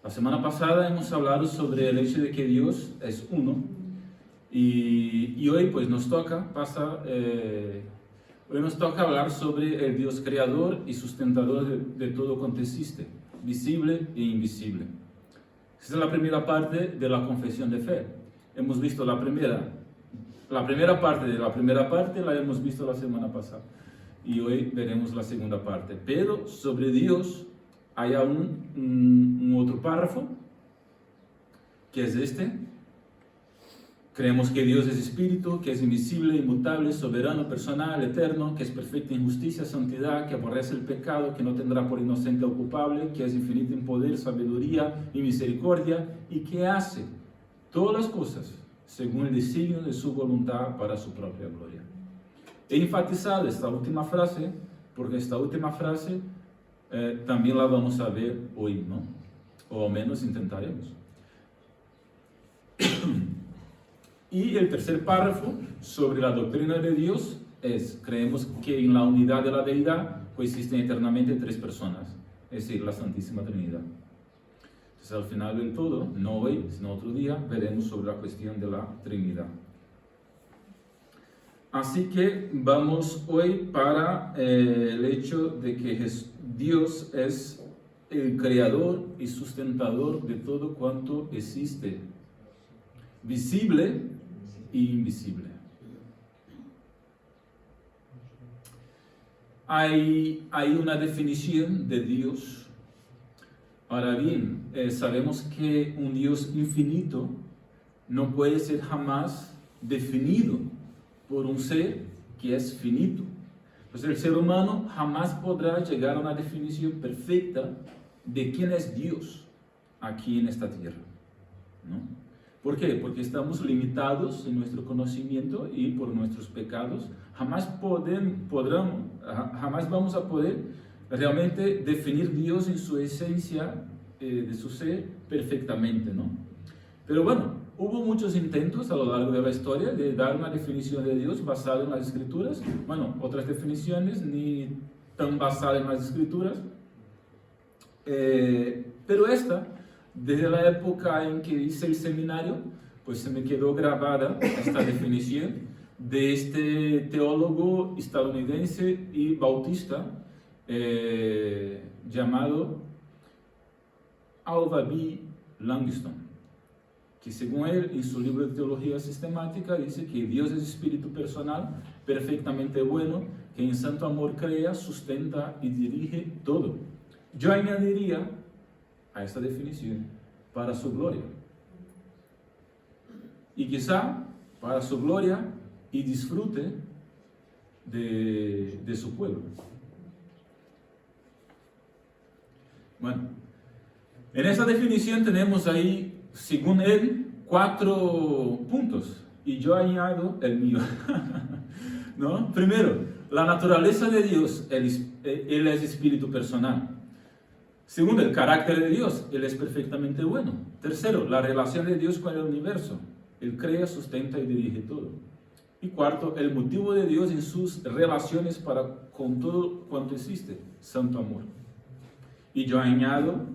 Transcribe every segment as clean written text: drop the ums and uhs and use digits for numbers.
La semana pasada hemos hablado sobre el hecho de que Dios es uno y hoy pues hoy nos toca hablar sobre el Dios creador y sustentador de todo cuanto existe, visible e invisible. Esa es la primera parte de la confesión de fe. Hemos visto la primera parte de la primera parte, la hemos visto la semana pasada. Y hoy veremos la segunda parte. Pero sobre Dios hay aún un otro párrafo, que es este. Creemos que Dios es espíritu, que es invisible, inmutable, soberano, personal, eterno, que es perfecta en justicia, santidad, que aborrece el pecado, que no tendrá por inocente al culpable, que es infinito en poder, sabiduría y misericordia, y que hace todas las cosas según el designio de su voluntad para su propia gloria. He enfatizado esta última frase, porque esta última frase también la vamos a ver hoy, ¿no? O al menos intentaremos. Y el tercer párrafo sobre la doctrina de Dios es: creemos que en la unidad de la deidad coexisten eternamente tres personas, es decir, la Santísima Trinidad. Entonces, al final del todo, no hoy, sino otro día, veremos sobre la cuestión de la Trinidad. Así que vamos hoy para el hecho de que Dios es el creador y sustentador de todo cuanto existe, visible e invisible. Hay una definición de Dios. Ahora bien, sabemos que un Dios infinito no puede ser jamás definido por un ser que es finito. Pues el ser humano jamás podrá llegar a una definición perfecta de quién es Dios aquí en esta tierra, ¿no? ¿Por qué? Porque estamos limitados en nuestro conocimiento y por nuestros pecados jamás vamos a poder realmente definir Dios en su esencia de su ser perfectamente, ¿no? Pero bueno, hubo muchos intentos a lo largo de la historia de dar una definición de Dios basada en las Escrituras. Bueno, otras definiciones ni tan basadas en las Escrituras. Pero esta, desde la época en que hice el seminario, pues se me quedó grabada esta definición de este teólogo estadounidense y bautista llamado Alva B. Langston, que según él, en su libro de Teología Sistemática, dice que Dios es espíritu personal, perfectamente bueno, que en santo amor crea, sustenta y dirige todo. Yo añadiría a esta definición, para su gloria. Y quizá para su gloria y disfrute de su pueblo. Bueno, en esta definición tenemos ahí, según él, 4 puntos. Y yo añado el mío. ¿No? Primero, la naturaleza de Dios, Él es espíritu personal. Segundo, el carácter de Dios, Él es perfectamente bueno. Tercero, la relación de Dios con el universo, Él crea, sustenta y dirige todo. Y cuarto, el motivo de Dios en sus relaciones con todo cuanto existe, santo amor. Y yo añado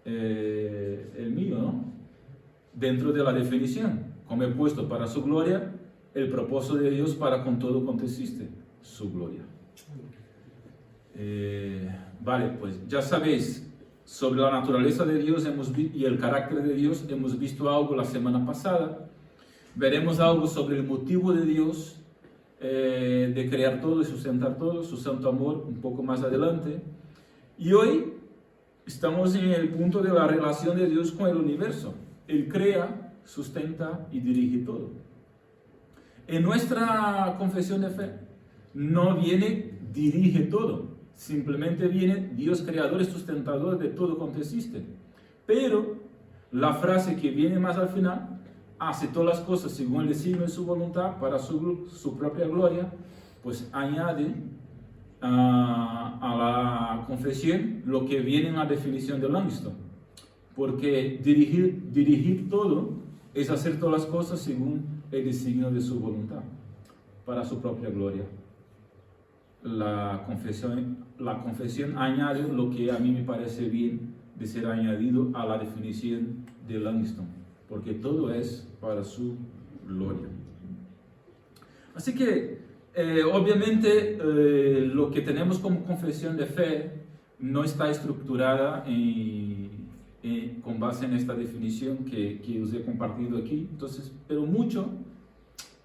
el mío, ¿no? Dentro de la definición, como he puesto para su gloria, el propósito de Dios para con todo cuanto existe, su gloria. Vale, pues ya sabéis, sobre la naturaleza de Dios y el carácter de Dios hemos visto algo la semana pasada. Veremos algo sobre el motivo de Dios de crear todo y sustentar todo, su santo amor, un poco más adelante. Y hoy estamos en el punto de la relación de Dios con el universo. Él crea, sustenta y dirige todo. En nuestra confesión de fe no viene dirige todo. Simplemente viene Dios creador y sustentador de todo cuanto existe. Pero la frase que viene más al final, hace todas las cosas según el designio de su voluntad para su propia gloria, pues añade a la confesión lo que viene en la definición de Langston. Porque dirigir todo es hacer todas las cosas según el designio de su voluntad para su propia gloria. La confesión añade lo que a mí me parece bien de ser añadido a la definición de Langston, porque todo es para su gloria. Así que, obviamente, lo que tenemos como confesión de fe no está estructurada con base en esta definición que os he compartido aquí, entonces, pero mucho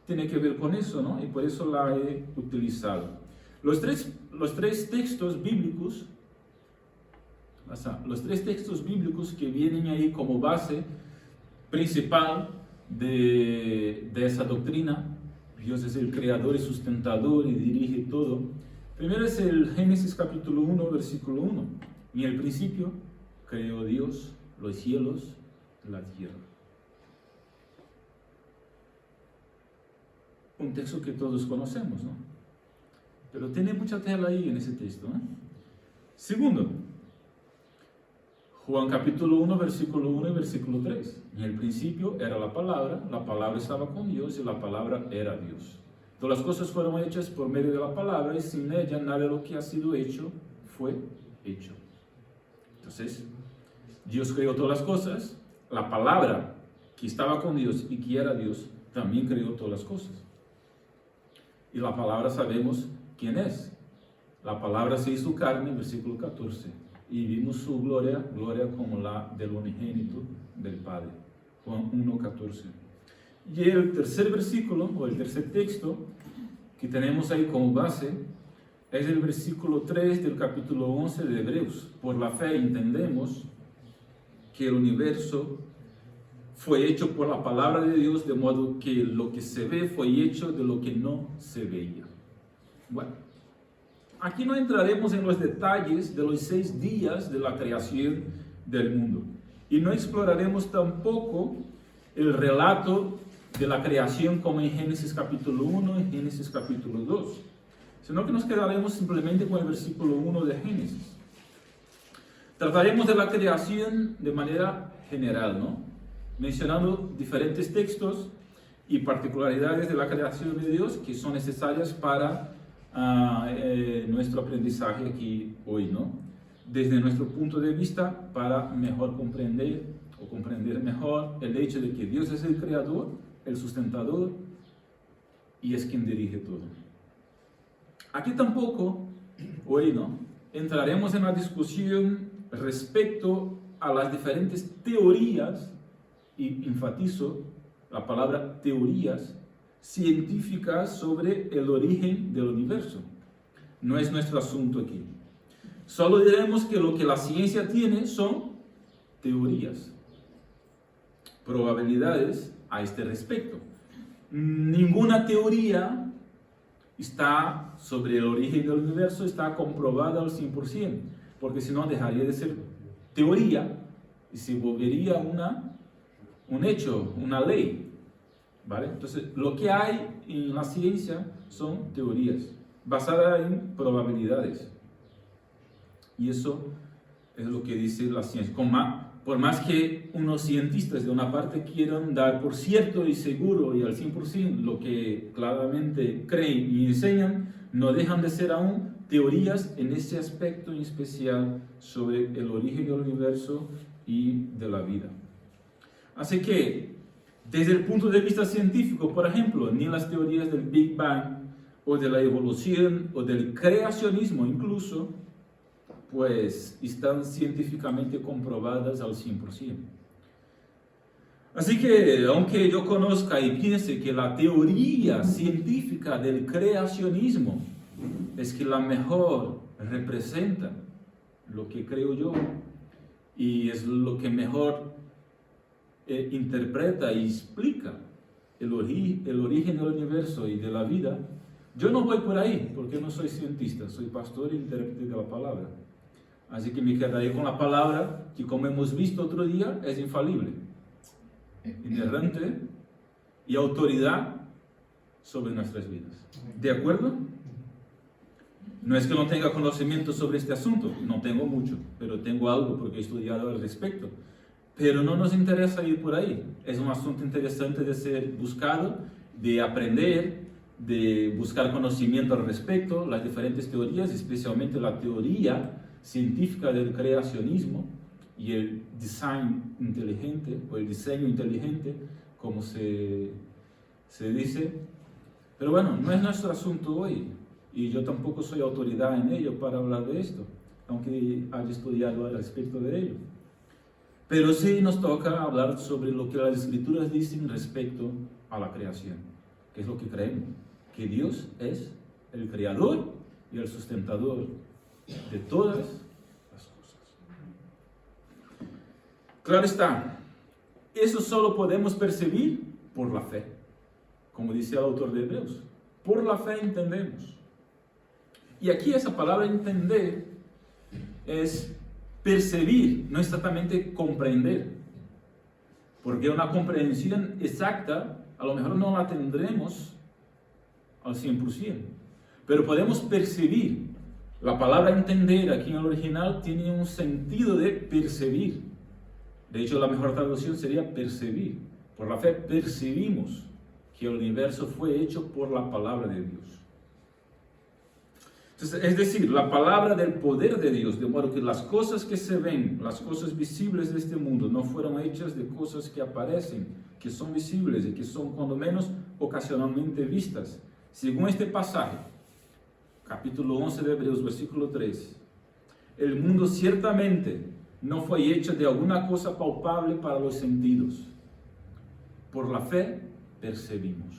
tiene que ver con eso, ¿no? Y por eso la he utilizado. Los tres textos bíblicos, los tres textos bíblicos que vienen ahí como base principal de esa doctrina, Dios es el creador y sustentador y dirige todo. Primero es el Génesis capítulo 1, versículo 1. En el principio creó Dios los cielos y la tierra. Un texto que todos conocemos, ¿no? Pero tiene mucha tela ahí en ese texto, ¿no? Segundo, Juan capítulo 1, versículo 1 y versículo 3. En el principio era la palabra estaba con Dios y la palabra era Dios. Todas las cosas fueron hechas por medio de la palabra y sin ella nada de lo que ha sido hecho fue hecho. Entonces, Dios creó todas las cosas, la palabra que estaba con Dios y que era Dios también creó todas las cosas. Y la palabra sabemos quién es. La palabra se hizo carne, versículo 14. Y vimos su gloria, gloria como la del unigénito del Padre. Juan 1:14. Y el tercer versículo, o el tercer texto, que tenemos ahí como base, es el versículo 3 del capítulo 11 de Hebreos. Por la fe entendemos que el universo fue hecho por la palabra de Dios, de modo que lo que se ve fue hecho de lo que no se veía. Bueno, aquí no entraremos en los detalles de los 6 días de la creación del mundo. Y no exploraremos tampoco el relato de la creación como en Génesis capítulo 1 y Génesis capítulo 2, sino que nos quedaremos simplemente con el versículo 1 de Génesis. Trataremos de la creación de manera general, ¿no? Mencionando diferentes textos y particularidades de la creación de Dios que son necesarias para nuestro aprendizaje aquí hoy, ¿no? Desde nuestro punto de vista, para mejor comprender mejor el hecho de que Dios es el creador, el sustentador y es quien dirige todo. Aquí tampoco, hoy, ¿no?, entraremos en la discusión respecto a las diferentes teorías, y enfatizo la palabra teorías científicas sobre el origen del universo. No es nuestro asunto aquí. Solo diremos que lo que la ciencia tiene son teorías, probabilidades a este respecto. Ninguna teoría está sobre el origen del universo, está comprobada al 100%, porque si no dejaría de ser teoría y se volvería un hecho, una ley, ¿vale? Entonces, lo que hay en la ciencia son teorías basadas en probabilidades. Y eso es lo que dice la ciencia. Por más que unos cientistas de una parte quieran dar por cierto y seguro y al 100% lo que claramente creen y enseñan, no dejan de ser aún teorías en ese aspecto en especial sobre el origen del universo y de la vida. Así que, desde el punto de vista científico, por ejemplo, ni las teorías del Big Bang o de la evolución o del creacionismo incluso, pues están científicamente comprobadas al 100%. Así que, aunque yo conozca y piense que la teoría científica del creacionismo es que la mejor representa lo que creo yo y es lo que mejor interpreta y explica el origen del universo y de la vida, yo no voy por ahí porque no soy cientista, soy pastor e intérprete de la palabra. Así que me quedaré con la palabra que, como hemos visto otro día, es infalible, inerrante y autoridad sobre nuestras vidas. ¿De acuerdo? No es que no tenga conocimiento sobre este asunto, no tengo mucho, pero tengo algo porque he estudiado al respecto. Pero no nos interesa ir por ahí. Es un asunto interesante de ser buscado, de aprender, de buscar conocimiento al respecto, las diferentes teorías, especialmente la teoría científica del creacionismo, y el design inteligente, o el diseño inteligente, como se dice. Pero bueno, no es nuestro asunto hoy, y yo tampoco soy autoridad en ello para hablar de esto, aunque haya estudiado al respecto de ello. Pero sí nos toca hablar sobre lo que las Escrituras dicen respecto a la creación, que es lo que creemos, que Dios es el creador y el sustentador de todas las cosas. Claro está, eso solo podemos percibir por la fe, como dice el autor de Hebreos. Por la fe entendemos. Y aquí esa palabra entender es percibir, no exactamente comprender, porque una comprensión exacta a lo mejor no la tendremos al 100%, pero podemos percibir. La palabra entender aquí en el original tiene un sentido de percibir. De hecho, la mejor traducción sería percibir. Por la fe percibimos que el universo fue hecho por la palabra de Dios. Entonces, es decir, la palabra del poder de Dios, de modo que las cosas que se ven, las cosas visibles de este mundo, no fueron hechas de cosas que aparecen, que son visibles y que son cuando menos ocasionalmente vistas. Según este pasaje, capítulo 11 de Hebreos, versículo 3, el mundo ciertamente no fue hecho de alguna cosa palpable para los sentidos. Por la fe percibimos.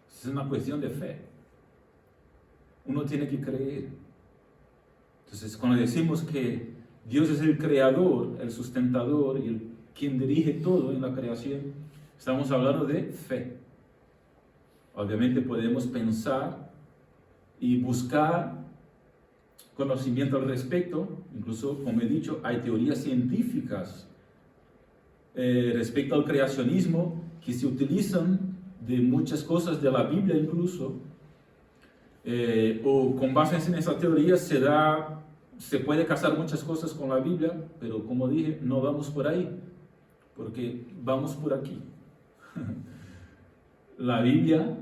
Es una cuestión de fe. Uno tiene que creer. Entonces, cuando decimos que Dios es el creador, el sustentador y el quien dirige todo en la creación, estamos hablando de fe. Obviamente podemos pensar y buscar conocimiento al respecto. Incluso, como he dicho, hay teorías científicas respecto al creacionismo que se utilizan de muchas cosas de la Biblia incluso, o con base en esa teoría se puede casar muchas cosas con la Biblia, pero como dije, no vamos por ahí, porque vamos por aquí. La Biblia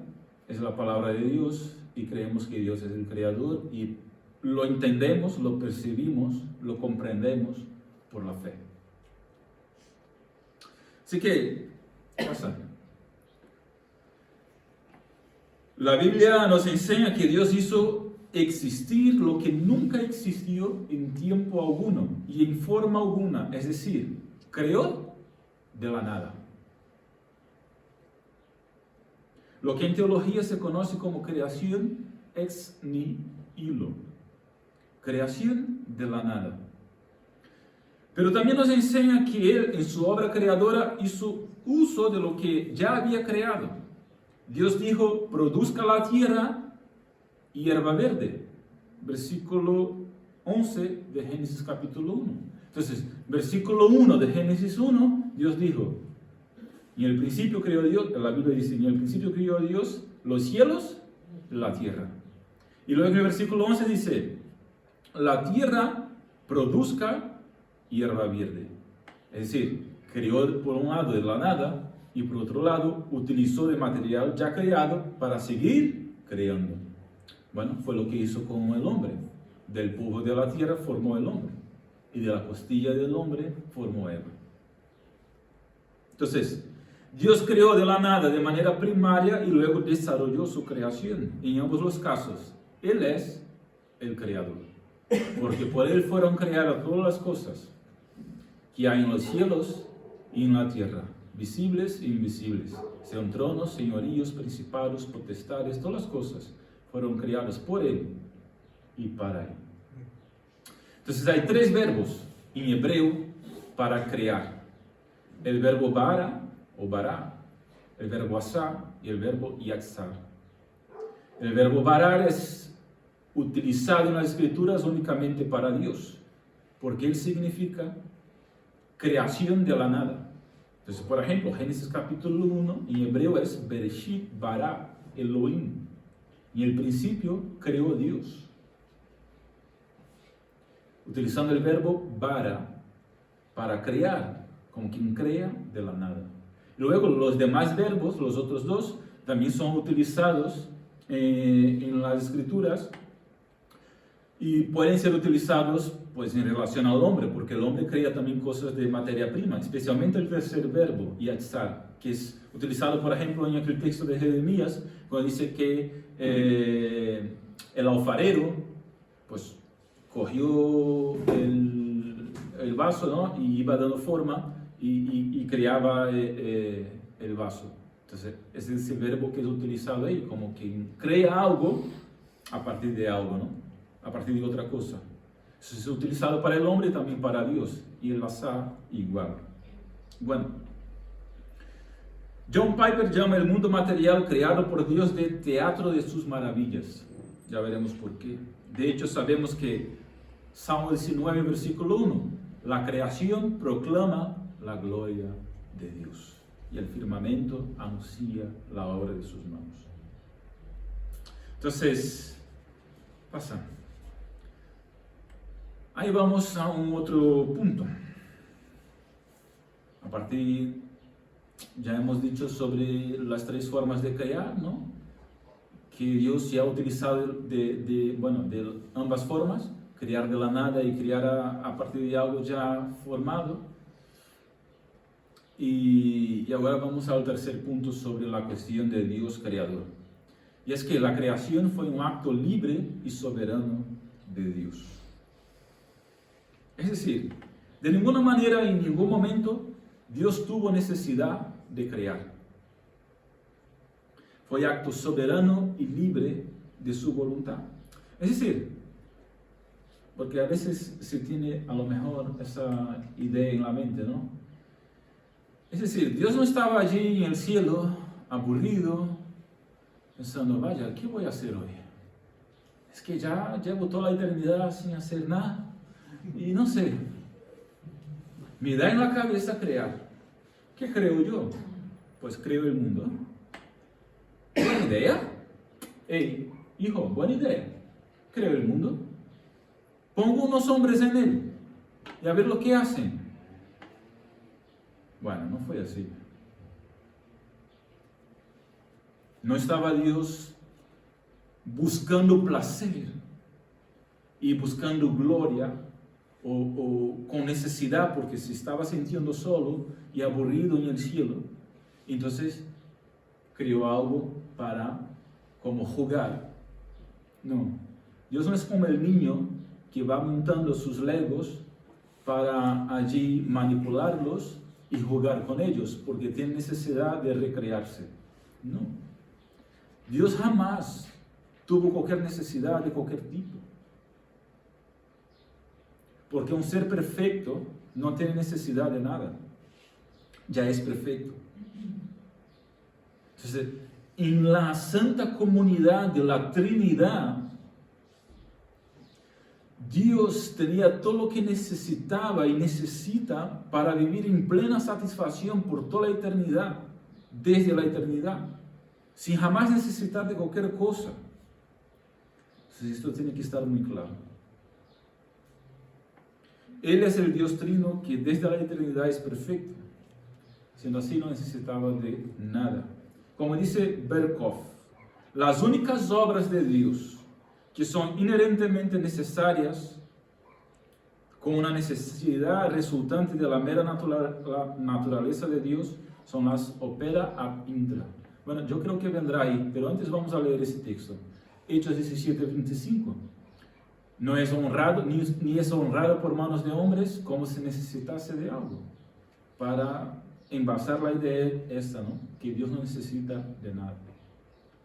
es la palabra de Dios y creemos que Dios es el creador y lo entendemos, lo percibimos, lo comprendemos por la fe. Así que, ¿qué pasa? La Biblia nos enseña que Dios hizo existir lo que nunca existió en tiempo alguno y en forma alguna, es decir, creó de la nada. Lo que en teología se conoce como creación ex nihilo, creación de la nada. Pero también nos enseña que Él en su obra creadora hizo uso de lo que ya había creado. Dios dijo, produzca la tierra hierba verde. Versículo 11 de Génesis capítulo 1. Entonces, versículo 1 de Génesis 1, Dios dijo, y en el principio creó Dios, la Biblia dice, y en el principio creó Dios los cielos y la tierra. Y luego en el versículo 11 dice, la tierra produzca hierba verde. Es decir, creó por un lado de la nada, y por otro lado, utilizó de material ya creado para seguir creando. Bueno, fue lo que hizo con el hombre. Del polvo de la tierra formó el hombre. Y de la costilla del hombre formó Eva. Entonces, Dios creó de la nada de manera primaria y luego desarrolló su creación. En ambos los casos, Él es el creador. Porque por Él fueron creadas todas las cosas que hay en los cielos y en la tierra, visibles e invisibles, sean tronos, señoríos, principados, potestades, todas las cosas fueron creadas por Él y para Él. Entonces hay tres verbos en hebreo para crear. El verbo bara o bará, el verbo asá y el verbo yatzar. El verbo barar es utilizado en las Escrituras únicamente para Dios, porque Él significa creación de la nada. Entonces, por ejemplo, Génesis capítulo 1 en hebreo es Bereshit bara Elohim. Y en el principio creó Dios. Utilizando el verbo bara para crear, como quien crea de la nada. Luego los demás verbos, los otros dos, también son utilizados en las Escrituras y pueden ser utilizados pues en relación al hombre, porque el hombre crea también cosas de materia prima, especialmente el tercer verbo, yatzar, que es utilizado, por ejemplo, en aquel texto de Jeremías, cuando dice que el alfarero pues cogió el vaso, ¿no? Y iba dando forma y creaba el vaso. Entonces, ese es el verbo que es utilizado ahí, como que crea algo a partir de algo, ¿no? A partir de otra cosa. Eso es utilizado para el hombre y también para Dios, y el azar igual. Bueno, John Piper llama el mundo material creado por Dios de teatro de sus maravillas. Ya veremos por qué. De hecho, sabemos que Salmo 19, versículo 1, la creación proclama la gloria de Dios y el firmamento anuncia la obra de sus manos. Entonces, pasa. Ahí vamos a un otro punto. A partir, ya hemos dicho sobre las tres formas de crear, ¿no? Que Dios ya ha utilizado de ambas formas, crear de la nada y crear a partir de algo ya formado. Y ahora vamos al tercer punto sobre la cuestión de Dios creador. Y es que la creación fue un acto libre y soberano de Dios. Es decir, de ninguna manera y en ningún momento Dios tuvo necesidad de crear. Fue acto soberano y libre de su voluntad. Es decir, porque a veces se tiene a lo mejor esa idea en la mente, ¿no? Es decir, Dios no estaba allí en el cielo, aburrido, pensando, vaya, ¿qué voy a hacer hoy? Es que ya llevo toda la eternidad sin hacer nada. Y no sé, me da en la cabeza crear. ¿Qué creo yo? Pues creo el mundo. ¿Buena idea? Hey, hijo, buena idea. Creo el mundo. Pongo unos hombres en él y a ver lo que hacen. Bueno, no fue así. No estaba Dios buscando placer y buscando gloria o con necesidad porque se estaba sintiendo solo y aburrido en el cielo. Entonces creó algo para como jugar. No, Dios no es como el niño que va montando sus legos para allí manipularlos y jugar con ellos porque tiene necesidad de recrearse. No, Dios jamás tuvo cualquier necesidad de cualquier tipo. Porque un ser perfecto no tiene necesidad de nada. Ya es perfecto. Entonces, en la santa comunidad de la Trinidad, Dios tenía todo lo que necesitaba y necesita para vivir en plena satisfacción por toda la eternidad, desde la eternidad, sin jamás necesitar de cualquier cosa. Entonces, esto tiene que estar muy claro. Él es el Dios Trino que desde la eternidad es perfecto. Siendo así, no necesitaba de nada. Como dice Berkhoff, las únicas obras de Dios que son inherentemente necesarias, con una necesidad resultante de la mera naturaleza de Dios, son las opera ab intra. Bueno, yo creo que vendrá ahí, pero antes vamos a leer ese texto. Hechos 17:25. No es honrado, ni es honrado por manos de hombres como si necesitase de algo. Para envasar la idea esta, ¿no? Que Dios no necesita de nada.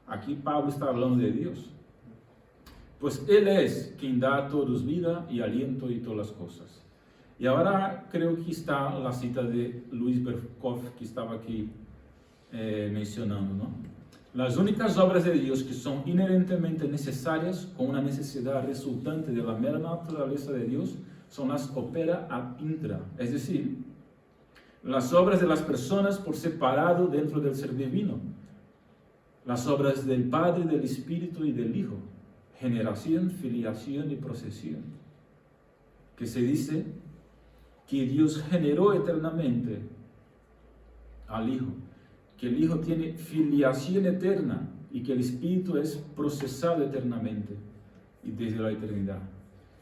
Aquí Pablo está hablando de Dios. Pues Él es quien da a todos vida y aliento y todas las cosas. Y ahora creo que está la cita de Luis Berkhoff que estaba aquí mencionando, ¿no? Las únicas obras de Dios que son inherentemente necesarias, con una necesidad resultante de la mera naturaleza de Dios, son las opera ab intra, es decir, las obras de las personas por separado dentro del ser divino, las obras del Padre, del Espíritu y del Hijo, generación, filiación y procesión, que se dice que Dios generó eternamente al Hijo, que el Hijo tiene filiación eterna y que el Espíritu es procesado eternamente y desde la eternidad.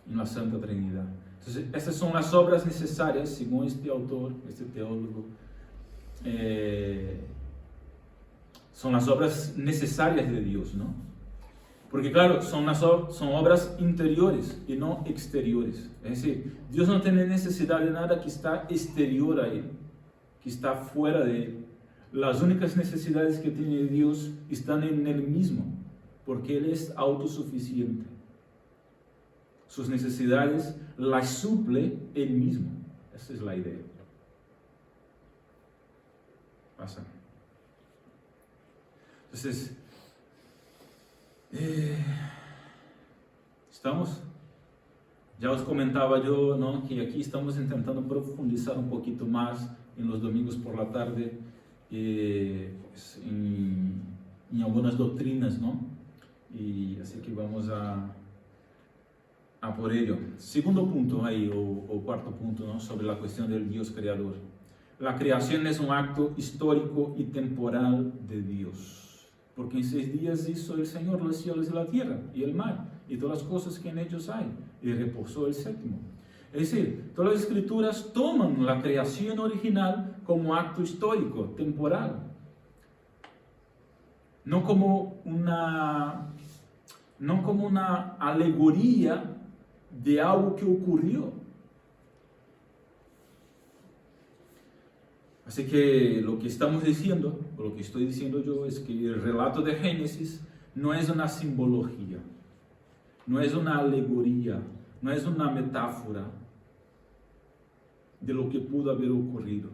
en la Santa Trinidad. Entonces, esas son las obras necesarias, según este autor, este teólogo, son las obras necesarias de Dios, ¿no? Porque claro, son obras interiores y no exteriores. Es decir, Dios no tiene necesidad de nada que está exterior a Él, que está fuera de Él. Las únicas necesidades que tiene Dios están en Él mismo, porque Él es autosuficiente. Sus necesidades las suple Él mismo. Esa es la idea. Pasa. Entonces, ya os comentaba yo, ¿no?, que aquí estamos intentando profundizar un poquito más en los domingos por la tarde en algunas doctrinas, ¿no? Y así que vamos a por ello. Segundo punto ahí, o cuarto punto, ¿no?, sobre la cuestión del Dios creador. La creación es un acto histórico y temporal de Dios, porque en 6 días hizo el Señor los cielos y la tierra y el mar y todas las cosas que en ellos hay, y reposó el séptimo. Es decir, todas las escrituras toman la creación original como acto histórico, temporal, no como una alegoría de algo que ocurrió. Así que lo que estamos diciendo, o lo que estoy diciendo yo, es que el relato de Génesis no es una simbología, no es una alegoría, no es una metáfora de lo que pudo haber ocurrido.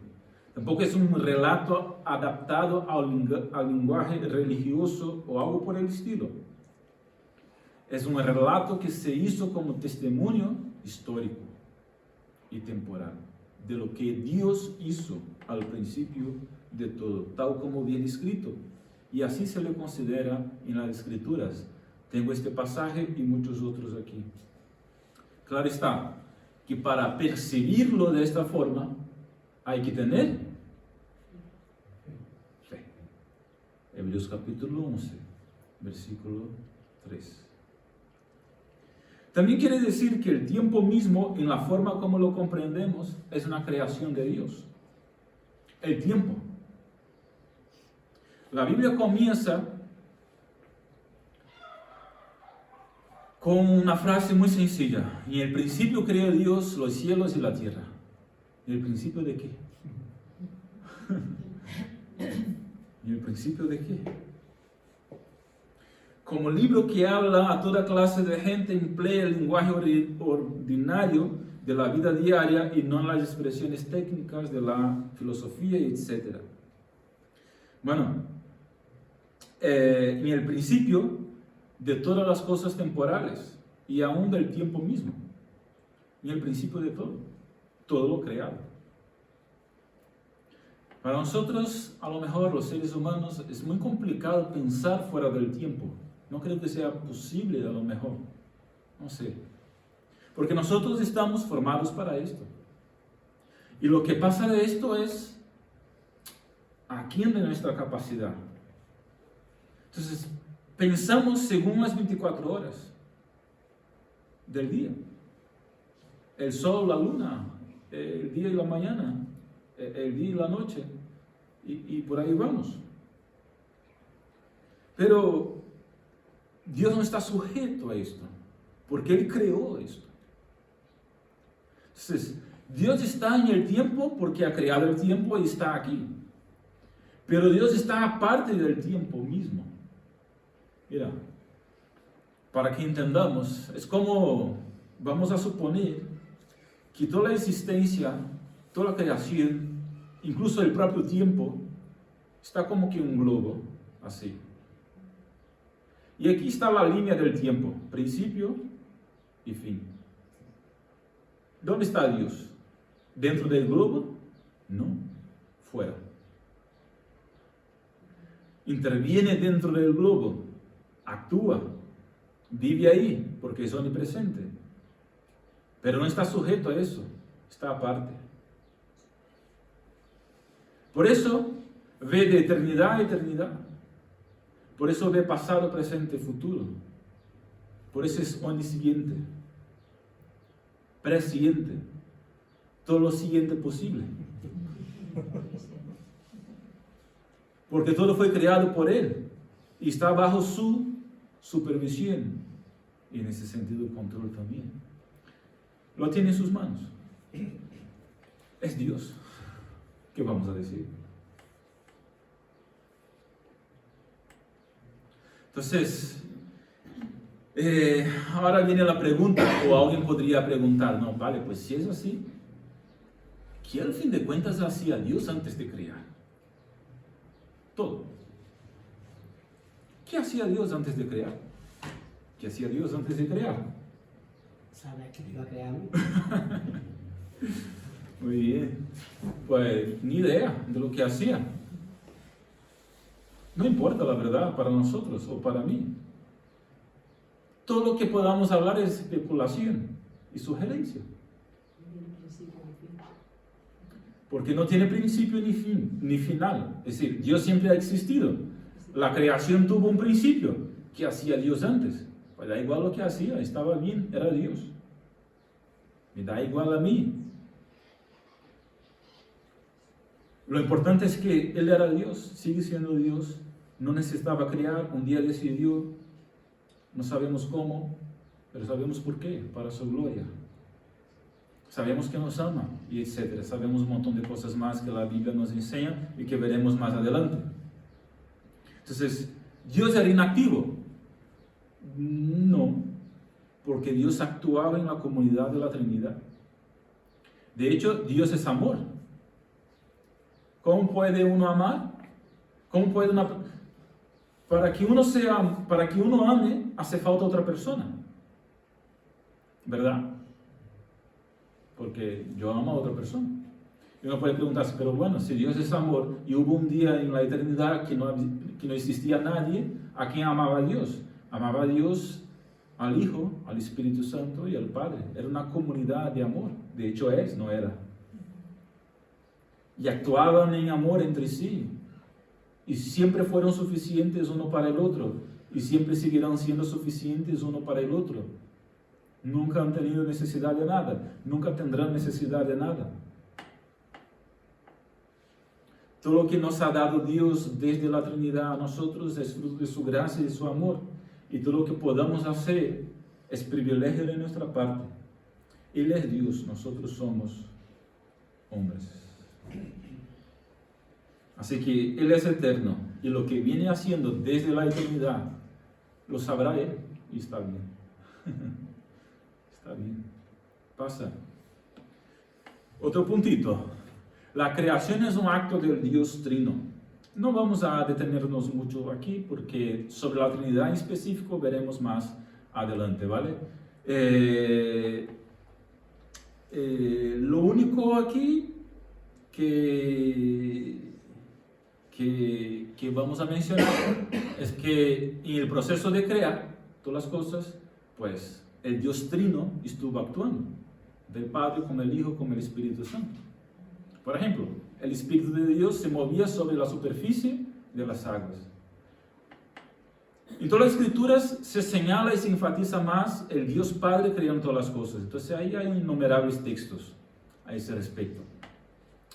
Tampoco es un relato adaptado al lenguaje religioso o algo por el estilo. Es un relato que se hizo como testimonio histórico y temporal de lo que Dios hizo al principio de todo, tal como viene escrito. Y así se le considera en las Escrituras. Tengo este pasaje y muchos otros aquí. Claro está que para percibirlo de esta forma hay que tener fe. Hebreos capítulo 11, versículo 3. También quiere decir que el tiempo mismo, en la forma como lo comprendemos, es una creación de Dios. El tiempo. La Biblia comienza con una frase muy sencilla. En el principio creó Dios los cielos y la tierra. ¿En el principio de qué? ¿En el principio de qué? Como libro que habla a toda clase de gente, emplea el lenguaje ordinario de la vida diaria y no las expresiones técnicas de la filosofía, etc. Bueno, en el principio de todas las cosas temporales y aún del tiempo mismo, en el principio de todo lo creado. Para nosotros, a lo mejor los seres humanos, es muy complicado pensar fuera del tiempo. No creo que sea posible, a lo mejor. No sé. Porque nosotros estamos formados para esto. Y lo que pasa de esto es aquí de nuestra capacidad. Entonces, pensamos según las 24 horas del día. El sol, la luna, el día y la mañana, el día y la noche. Y por ahí vamos. Pero Dios no está sujeto a esto, porque Él creó esto. Entonces, Dios está en el tiempo porque ha creado el tiempo y está aquí. Pero Dios está aparte del tiempo mismo. Mira, para que entendamos, es como, vamos a suponer que toda la existencia, toda la creación, incluso el propio tiempo, está como que un globo, así. Y aquí está la línea del tiempo, principio y fin. ¿Dónde está Dios? ¿Dentro del globo? No, fuera. Interviene dentro del globo, actúa, vive ahí, porque es omnipresente. Pero no está sujeto a eso, está aparte. Por eso ve de eternidad a eternidad. Por eso ve pasado, presente y futuro. Por eso es omnisciente. presciente, todo lo siguiente posible. Porque todo fue creado por Él y está bajo su supervisión y en ese sentido control también. Lo tiene en sus manos. Es Dios. ¿Qué vamos a decir? Entonces, ahora viene la pregunta, o alguien podría preguntar, no, vale, pues si es así, ¿qué al fin de cuentas hacía Dios antes de crear? Todo. ¿Qué hacía Dios antes de crear? ¿Qué hacía Dios antes de crear? ¿Sabes que iba a crear? Muy bien. Pues ni idea de lo que hacía. No importa la verdad para nosotros o para mí. Todo lo que podamos hablar es especulación y sugerencia. Porque no tiene principio ni fin, ni final. Es decir, Dios siempre ha existido. La creación tuvo un principio. ¿Qué hacía Dios antes? Pues da igual lo que hacía, estaba bien, era Dios. Me da igual a mí. Lo importante es que Él era Dios, sigue siendo Dios, no necesitaba crear, un día decidió, no sabemos cómo, pero sabemos por qué, para su gloria. Sabemos que nos ama, y etc. Sabemos un montón de cosas más que la Biblia nos enseña y que veremos más adelante. Entonces, ¿Dios era inactivo? No, porque Dios actuaba en la comunidad de la Trinidad. De hecho, Dios es amor. ¿Cómo puede uno amar? ¿Cómo puede para que uno ame, hace falta otra persona, ¿verdad? Porque yo amo a otra persona. Y uno puede preguntarse, pero bueno, si Dios es amor y hubo un día en la eternidad que no existía nadie, ¿a quién amaba a Dios? Amaba a Dios, al Hijo, al Espíritu Santo y al Padre. Era una comunidad de amor. De hecho no era. Y actuaban en amor entre sí. Y siempre fueron suficientes uno para el otro. Y siempre seguirán siendo suficientes uno para el otro. Nunca han tenido necesidad de nada. Nunca tendrán necesidad de nada. Todo lo que nos ha dado Dios desde la Trinidad a nosotros es fruto de su gracia y de su amor. Y todo lo que podamos hacer es privilegio de nuestra parte. Él es Dios, nosotros somos hombres. Así que Él es eterno y lo que viene haciendo desde la eternidad lo sabrá Él y está bien. Está bien. Pasa. Otro puntito. La creación es un acto del Dios Trino. No vamos a detenernos mucho aquí porque sobre la Trinidad en específico veremos más adelante, ¿vale? Lo único aquí que vamos a mencionar es que en el proceso de crear todas las cosas, pues el Dios Trino estuvo actuando, del Padre con el Hijo con el Espíritu Santo. Por ejemplo, el Espíritu de Dios se movía sobre la superficie de las aguas. En todas las Escrituras se señala y se enfatiza más el Dios Padre creando todas las cosas. Entonces ahí hay innumerables textos a ese respecto.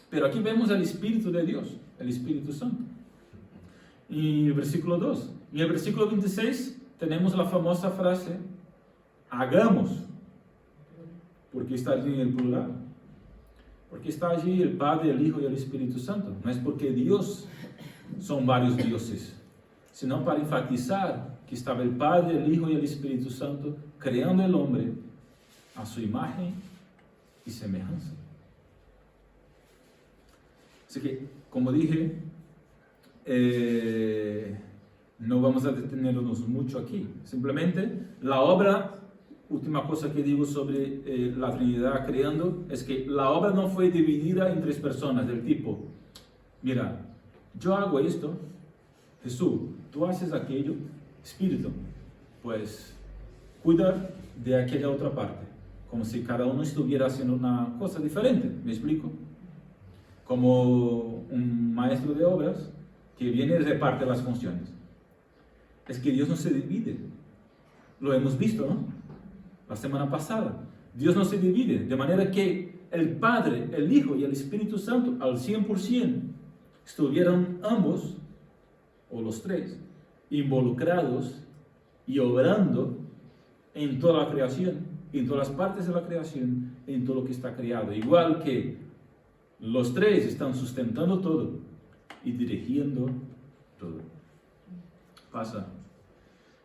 Pero aquí vemos el Espíritu de Dios, el Espíritu Santo. Y el versículo 2. En el versículo 26 tenemos la famosa frase, hagamos, porque está allí en el plural. Porque está allí el Padre, el Hijo y el Espíritu Santo. No es porque Dios son varios dioses, sino para enfatizar que estaba el Padre, el Hijo y el Espíritu Santo creando el hombre a su imagen y semejanza. Así que, como dije, no vamos a detenernos mucho aquí. Simplemente la obra, última cosa que digo sobre la Trinidad creando, es que la obra no fue dividida en tres personas, del tipo, mira, yo hago esto, Jesús, tú haces aquello, Espíritu, pues cuida de aquella otra parte, como si cada uno estuviera haciendo una cosa diferente, ¿me explico? Como un maestro de obras que viene y reparte las funciones. Es que Dios no se divide, lo hemos visto, ¿no? La semana pasada, Dios no se divide, de manera que el Padre, el Hijo y el Espíritu Santo al 100% estuvieron ambos, o los tres, involucrados y obrando en toda la creación, en todas las partes de la creación, en todo lo que está creado. Igual que los tres están sustentando todo y dirigiendo todo. Pasa.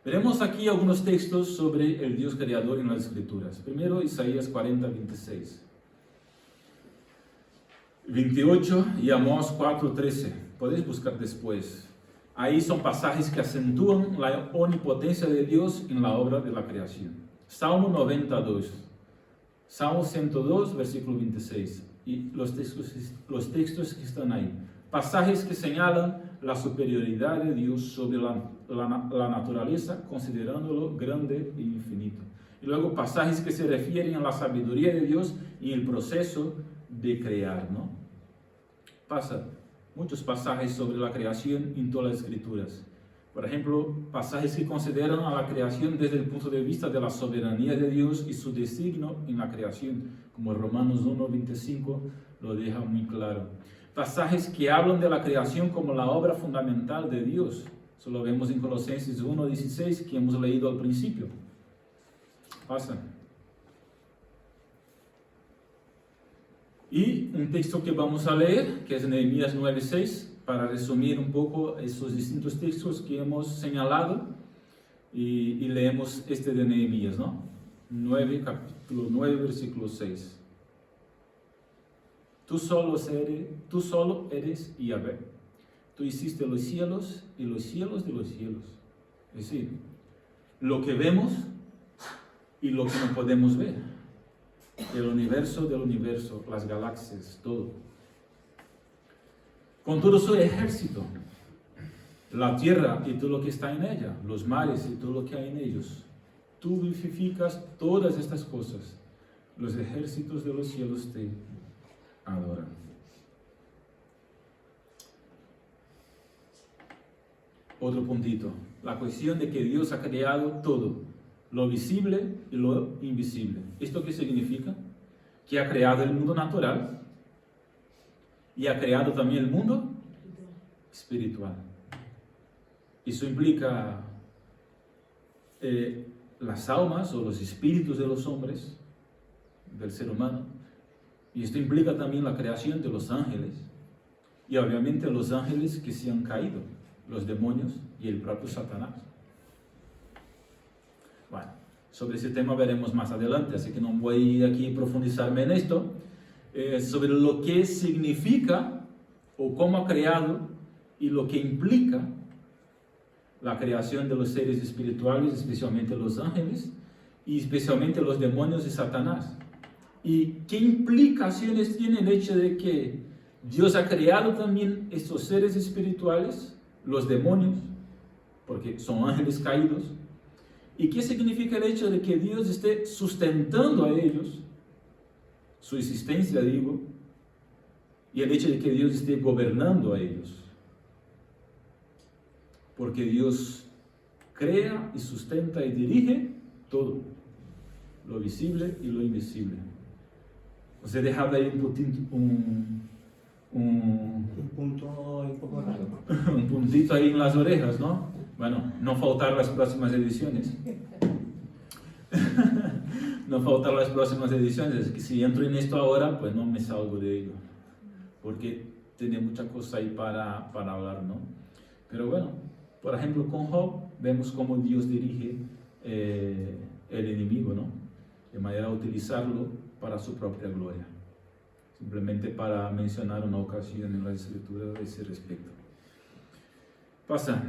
Veremos aquí algunos textos sobre el Dios creador en las Escrituras. Primero, Isaías 40, 26. 28 y Amós 4, 13. Podéis buscar después. Ahí son pasajes que acentúan la omnipotencia de Dios en la obra de la creación. Salmo 92. Salmo 102, versículo 26. Y los textos que están ahí. Pasajes que señalan la superioridad de Dios sobre la naturaleza, considerándolo grande e infinito. Y luego pasajes que se refieren a la sabiduría de Dios y el proceso de crear, ¿no? Pasa muchos pasajes sobre la creación en todas las Escrituras. Por ejemplo, pasajes que consideran a la creación desde el punto de vista de la soberanía de Dios y su designio en la creación, como Romanos 1, 25 lo deja muy claro. Pasajes que hablan de la creación como la obra fundamental de Dios. Eso lo vemos en Colosenses 1, 16, que hemos leído al principio. Pasa. Y un texto que vamos a leer, que es Nehemías 9, 6, para resumir un poco esos distintos textos que hemos señalado, y leemos este de Nehemías, ¿no? 9, capítulo 9, versículo 6. Tú solo eres Yahvé. Tú hiciste los cielos y los cielos de los cielos. Es decir, lo que vemos y lo que no podemos ver. El universo del universo, las galaxias, todo. Con todo su ejército, la tierra y todo lo que está en ella, los mares y todo lo que hay en ellos. Tú vivificas todas estas cosas. Los ejércitos de los cielos te adoran. Otro puntito, la cuestión de que Dios ha creado todo, lo visible y lo invisible. ¿Esto qué significa? Que ha creado el mundo natural y ha creado también el mundo espiritual. Eso implica las almas o los espíritus de los hombres, del ser humano, y esto implica también la creación de los ángeles, y obviamente los ángeles que se han caído, los demonios y el propio Satanás. Bueno, sobre ese tema veremos más adelante, así que no voy aquí a profundizarme en esto, sobre lo que significa o cómo ha creado y lo que implica la creación de los seres espirituales, especialmente los ángeles y especialmente los demonios y Satanás. ¿Y qué implicaciones tiene el hecho de que Dios ha creado también estos seres espirituales, los demonios, porque son ángeles caídos? ¿Y qué significa el hecho de que Dios esté sustentando a ellos, su existencia, digo, y el hecho de que Dios esté gobernando a ellos? Porque Dios crea y sustenta y dirige todo, lo visible y lo invisible. Você dejaba ahí un punto un poco raro. un puntito ahí en las orejas, ¿no? Bueno, no faltar las próximas ediciones. No faltar las próximas ediciones. Es que si entro en esto ahora, pues no me salgo de ello. Porque tiene mucha cosa ahí para hablar, ¿no? Pero bueno, por ejemplo, con Job vemos cómo Dios dirige el enemigo, ¿no? De manera a utilizarlo para su propia gloria. Simplemente para mencionar una ocasión en la Escritura a ese respecto. Pasa.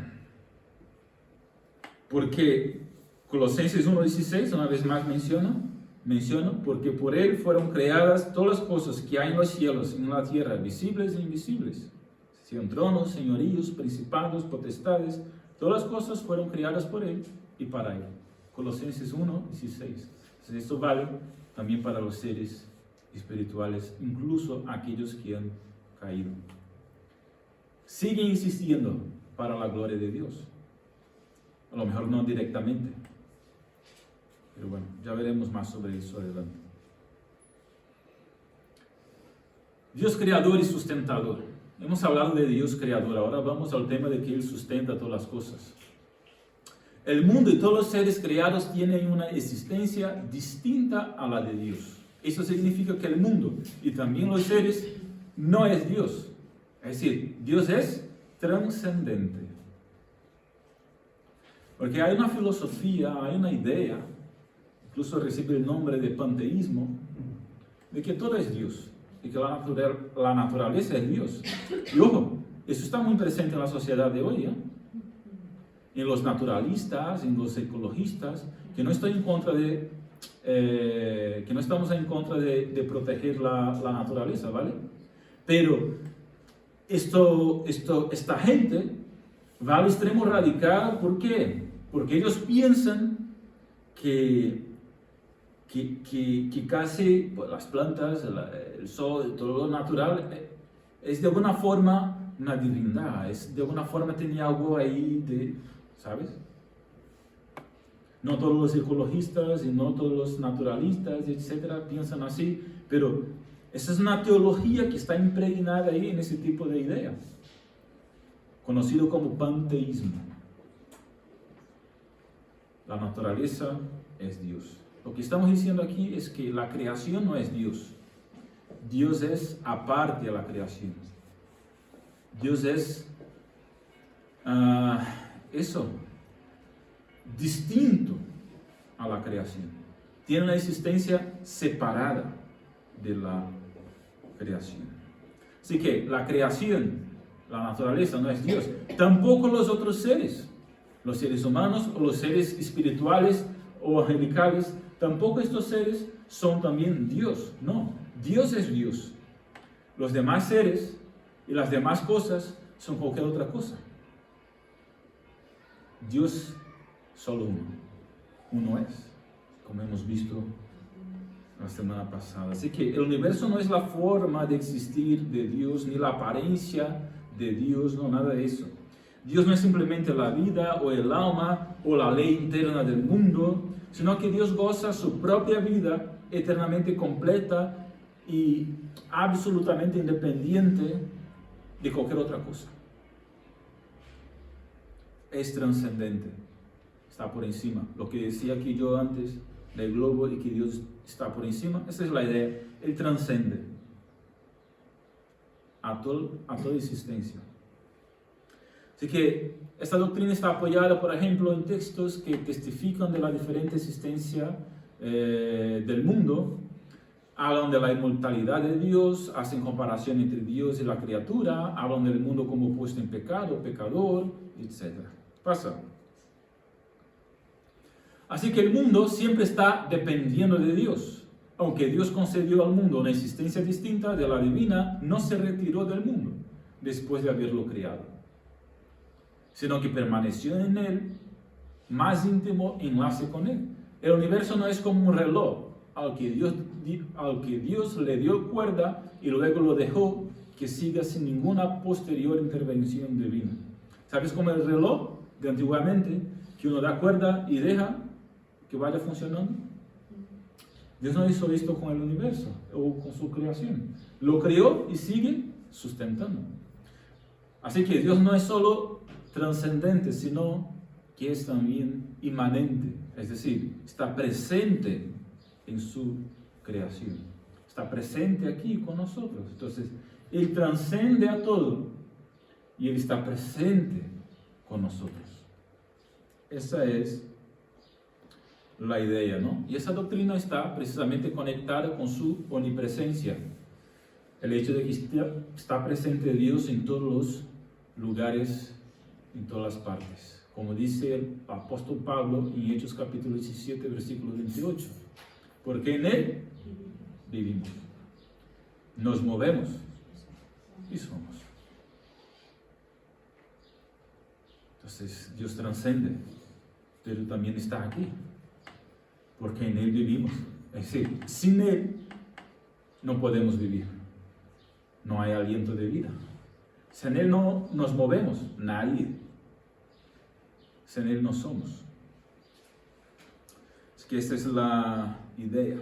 Porque Colosenses 1:16, una vez más menciono, porque por él fueron creadas todas las cosas que hay en los cielos y en la tierra, visibles e invisibles. Sean tronos, señoríos, principados, potestades, todas las cosas fueron creadas por él y para él. Colosenses 1:16. Entonces esto vale también para los seres espirituales, incluso aquellos que han caído. Sigue insistiendo para la gloria de Dios. A lo mejor no directamente, pero bueno, ya veremos más sobre eso adelante. Dios creador y sustentador. Hemos hablado de Dios creador, ahora vamos al tema de que Él sustenta todas las cosas. El mundo y todos los seres creados tienen una existencia distinta a la de Dios. Eso significa que el mundo y también los seres no es Dios. Es decir, Dios es trascendente. Porque hay una filosofía, hay una idea, incluso recibe el nombre de panteísmo, de que todo es Dios y que la naturaleza es Dios. Y ojo, eso está muy presente en la sociedad de hoy, en los naturalistas, en los ecologistas, que no estoy en contra de, que no estamos en contra de proteger la naturaleza, ¿vale? Pero esta gente va al extremo radical, ¿por qué? Porque ellos piensan que casi pues, las plantas, el sol, todo lo natural, es de alguna forma una divindad, es de alguna forma tenía algo ahí de, ¿sabes? No todos los ecologistas y no todos los naturalistas, etcétera, piensan así, pero esa es una teología que está impregnada ahí en ese tipo de idea, conocido como panteísmo. La naturaleza es Dios. Lo que estamos diciendo aquí es que la creación no es Dios. Dios es aparte de la creación. Dios es distinto a la creación. Tiene una existencia separada de la creación. Así que la creación, la naturaleza no es Dios. Tampoco los otros seres. Los seres humanos o los seres espirituales o angelicales, tampoco estos seres son también Dios. No, Dios es Dios. Los demás seres y las demás cosas son cualquier otra cosa. Dios solo uno es, como hemos visto la semana pasada. Así que el universo no es la forma de existir de Dios, ni la apariencia de Dios, no, nada de eso. Dios no es simplemente la vida o el alma o la ley interna del mundo, sino que Dios goza su propia vida eternamente completa y absolutamente independiente de cualquier otra cosa. Es trascendente, está por encima. Lo que decía aquí yo antes del globo y que Dios está por encima, esa es la idea. Él trascende a toda existencia. Así que esta doctrina está apoyada, por ejemplo, en textos que testifican de la diferente existencia del mundo, hablan de la inmortalidad de Dios, hacen comparación entre Dios y la criatura, hablan del mundo como puesto en pecado, pecador, etc. Pasa. Así que el mundo siempre está dependiendo de Dios. Aunque Dios concedió al mundo una existencia distinta de la divina, no se retiró del mundo después de haberlo creado, sino que permaneció en él, más íntimo enlace con él. El universo no es como un reloj al que Dios le dio cuerda y luego lo dejó que siga sin ninguna posterior intervención divina. ¿Sabes cómo el reloj de antiguamente, que uno da cuerda y deja que vaya funcionando? Dios no hizo esto con el universo o con su creación. Lo creó y sigue sustentando. Así que Dios no es solo trascendente, sino que es también inmanente, es decir, está presente en su creación, está presente aquí con nosotros. Entonces, Él trasciende a todo y Él está presente con nosotros. Esa es la idea, ¿no? Y esa doctrina está precisamente conectada con su omnipresencia, el hecho de que está presente Dios en todos los lugares, en todas las partes, como dice el apóstol Pablo en Hechos capítulo 17, versículo 28, porque en Él vivimos, nos movemos y somos. Entonces Dios trasciende, pero también está aquí, porque en Él vivimos. Es decir, sin Él no podemos vivir, no hay aliento de vida. Sin Él no nos movemos, nadie. Sin Él no somos. Es que esta es la idea.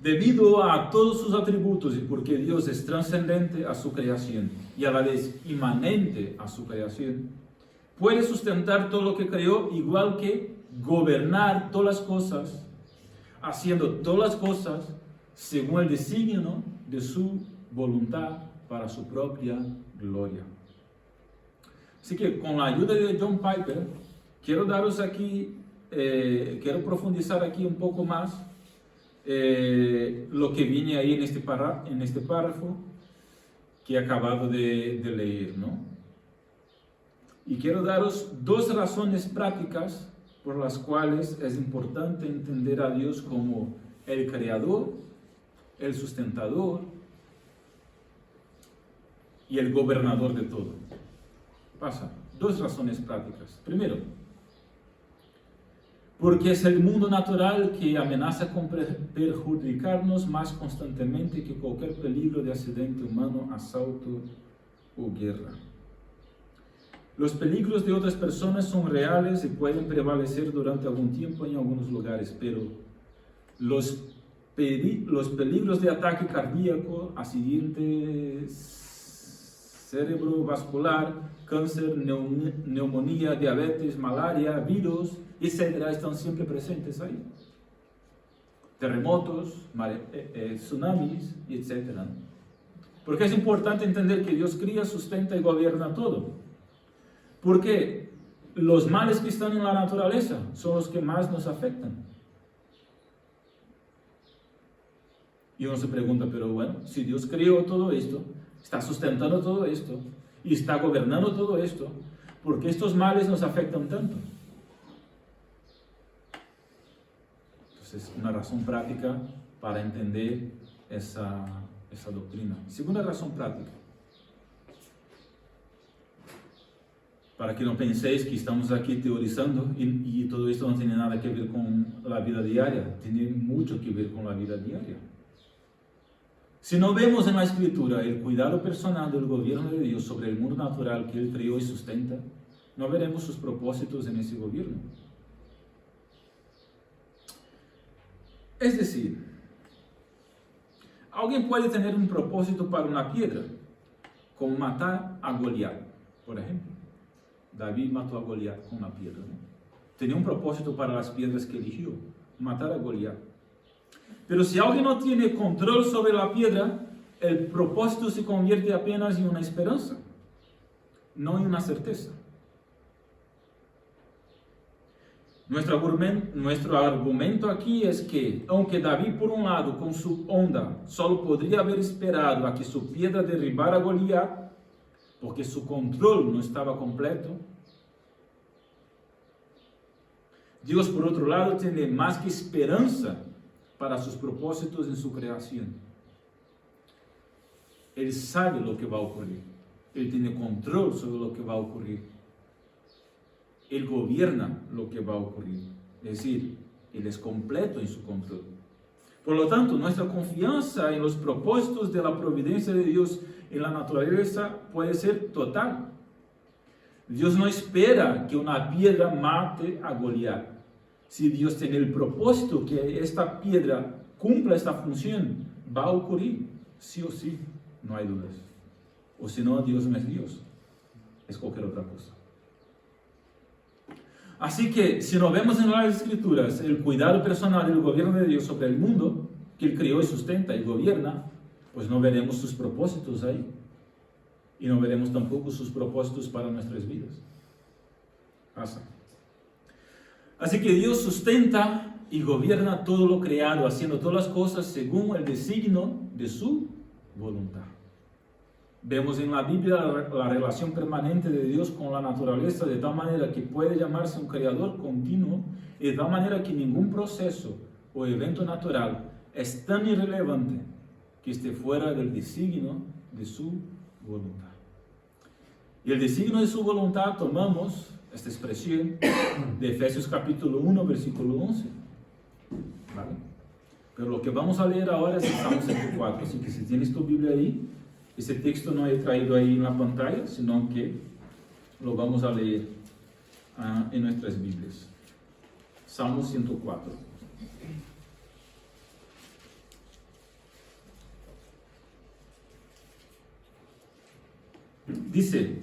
Debido a todos sus atributos y porque Dios es trascendente a su creación y a la vez inmanente a su creación, puede sustentar todo lo que creó, igual que gobernar todas las cosas, haciendo todas las cosas según el designio de su voluntad para su propia gloria. Así que con la ayuda de John Piper, quiero daros aquí, quiero profundizar aquí un poco más lo que viene ahí en este párrafo que he acabado de leer, ¿no? Y quiero daros dos razones prácticas por las cuales es importante entender a Dios como el creador, el sustentador y el gobernador de todo. Pasa, dos razones prácticas. Primero, porque es el mundo natural que amenaza con perjudicarnos más constantemente que cualquier peligro de accidente humano, asalto o guerra. Los peligros de otras personas son reales y pueden prevalecer durante algún tiempo en algunos lugares, pero los peligros de ataque cardíaco, accidente cerebrovascular, cáncer, neumonía, diabetes, malaria, virus, etcétera, están siempre presentes ahí. Terremotos, tsunamis, etcétera. Porque es importante entender que Dios cría, sustenta y gobierna todo. Porque los males que están en la naturaleza son los que más nos afectan. Y uno se pregunta, pero bueno, si Dios creó todo esto, está sustentando todo esto y está gobernando todo esto, ¿por qué estos males nos afectan tanto? Entonces, una razón práctica para entender esa doctrina. Segunda razón práctica, para que no penséis que estamos aquí teorizando y todo esto no tiene nada que ver con la vida diaria, tiene mucho que ver con la vida diaria. Si no vemos en la Escritura el cuidado personal del gobierno de Dios sobre el mundo natural que Él creó y sustenta, no veremos sus propósitos en ese gobierno. Es decir, alguien puede tener un propósito para una piedra, como matar a Goliat, por ejemplo. David mató a Goliat con una piedra, ¿no? Tenía un propósito para las piedras que eligió, matar a Goliat. Pero si alguien no tiene control sobre la piedra, el propósito se convierte apenas en una esperanza, no en una certeza. Nuestro argumento aquí es que, aunque David, por un lado, con su onda, solo podría haber esperado a que su piedra derribara a Goliat, porque su control no estaba completo, Dios, por otro lado, tiene más que esperanza para sus propósitos en su creación. Él sabe lo que va a ocurrir. Él tiene control sobre lo que va a ocurrir. Él gobierna lo que va a ocurrir. Es decir, Él es completo en su control. Por lo tanto, nuestra confianza en los propósitos de la providencia de Dios en la naturaleza puede ser total. Dios no espera que una piedra mate a Goliat. Si Dios tiene el propósito que esta piedra cumpla esta función, va a ocurrir, sí o sí, no hay dudas. O si no, Dios no es Dios, es cualquier otra cosa. Así que, si no vemos en las Escrituras el cuidado personal del gobierno de Dios sobre el mundo, que Él creó y sustenta y gobierna, pues no veremos sus propósitos ahí. Y no veremos tampoco sus propósitos para nuestras vidas. Pasa. Así que Dios sustenta y gobierna todo lo creado, haciendo todas las cosas según el designio de su voluntad. Vemos en la Biblia la relación permanente de Dios con la naturaleza, de tal manera que puede llamarse un creador continuo, y de tal manera que ningún proceso o evento natural es tan irrelevante que esté fuera del designio de su voluntad. Y el designio de su voluntad tomamos esta expresión de Efesios capítulo 1, versículo 11. ¿Vale? Pero lo que vamos a leer ahora es el Salmo 104, así que si tienes tu Biblia ahí, ese texto no he traído ahí en la pantalla, sino que lo vamos a leer en nuestras Biblias. Salmo 104. Dice,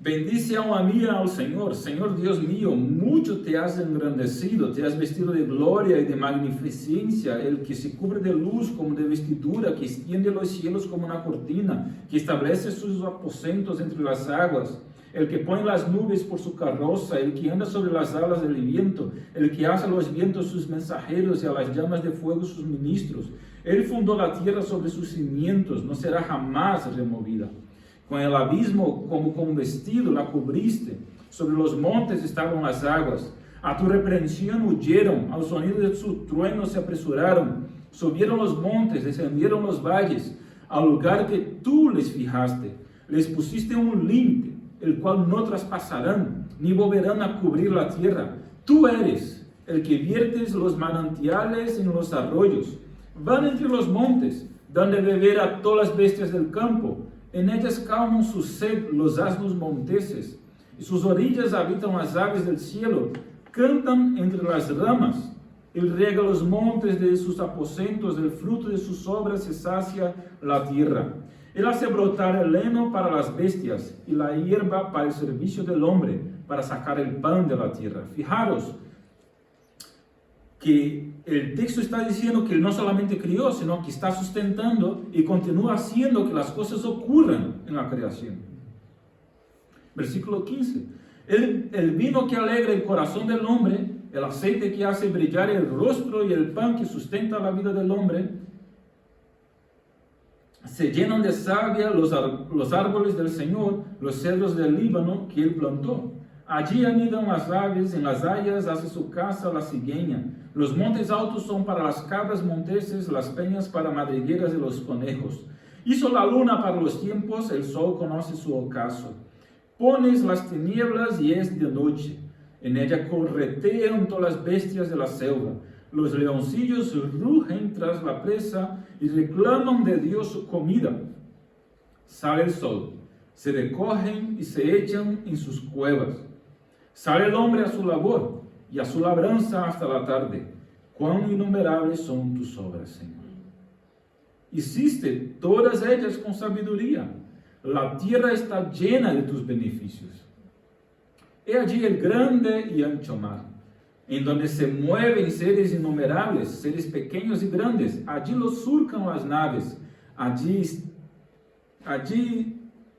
bendice alma mía al Señor, Señor Dios mío, mucho te has engrandecido, te has vestido de gloria y de magnificencia, el que se cubre de luz como de vestidura, que extiende los cielos como una cortina, que establece sus aposentos entre las aguas, el que pone las nubes por su carroza, el que anda sobre las alas del viento, el que hace a los vientos sus mensajeros y a las llamas de fuego sus ministros. Él fundó la tierra sobre sus cimientos, no será jamás removida. Con el abismo como con vestido la cubriste, sobre los montes estaban las aguas. A tu reprensión huyeron, al sonido de su trueno se apresuraron. Subieron los montes, descendieron los valles, al lugar que tú les fijaste. Les pusiste un límite, el cual no traspasarán, ni volverán a cubrir la tierra. Tú eres el que viertes los manantiales en los arroyos. Van entre los montes, dan de beber a todas las bestias del campo. En ellas calman su sed los asnos monteses, y sus orillas habitan las aves del cielo, cantan entre las ramas. Él riega los montes de sus aposentos, del fruto de sus obras se sacia la tierra. Él hace brotar el heno para las bestias y la hierba para el servicio del hombre, para sacar el pan de la tierra. Fijaros que el texto está diciendo que Él no solamente crió, sino que está sustentando y continúa haciendo que las cosas ocurran en la creación. Versículo 15. El vino que alegra el corazón del hombre, el aceite que hace brillar el rostro y el pan que sustenta la vida del hombre, se llenan de savia los árboles del Señor, los cedros del Líbano que Él plantó. Allí anidan las aves, en las hayas hace su casa la cigüeña. Los montes altos son para las cabras monteses, las peñas para madrigueras de los conejos. Hizo la luna para los tiempos, el sol conoce su ocaso. Pones las tinieblas y es de noche. En ella corretean todas las bestias de la selva. Los leoncillos rugen tras la presa y reclaman de Dios su comida. Sale el sol, se recogen y se echan en sus cuevas. Sale el hombre a su labor y a su labranza hasta la tarde. Cuán innumerables son tus obras, Señor. Hiciste todas ellas con sabiduría. La tierra está llena de tus beneficios. He allí el grande y ancho mar, en donde se mueven seres innumerables, seres pequeños y grandes. Allí los surcan las naves. Allí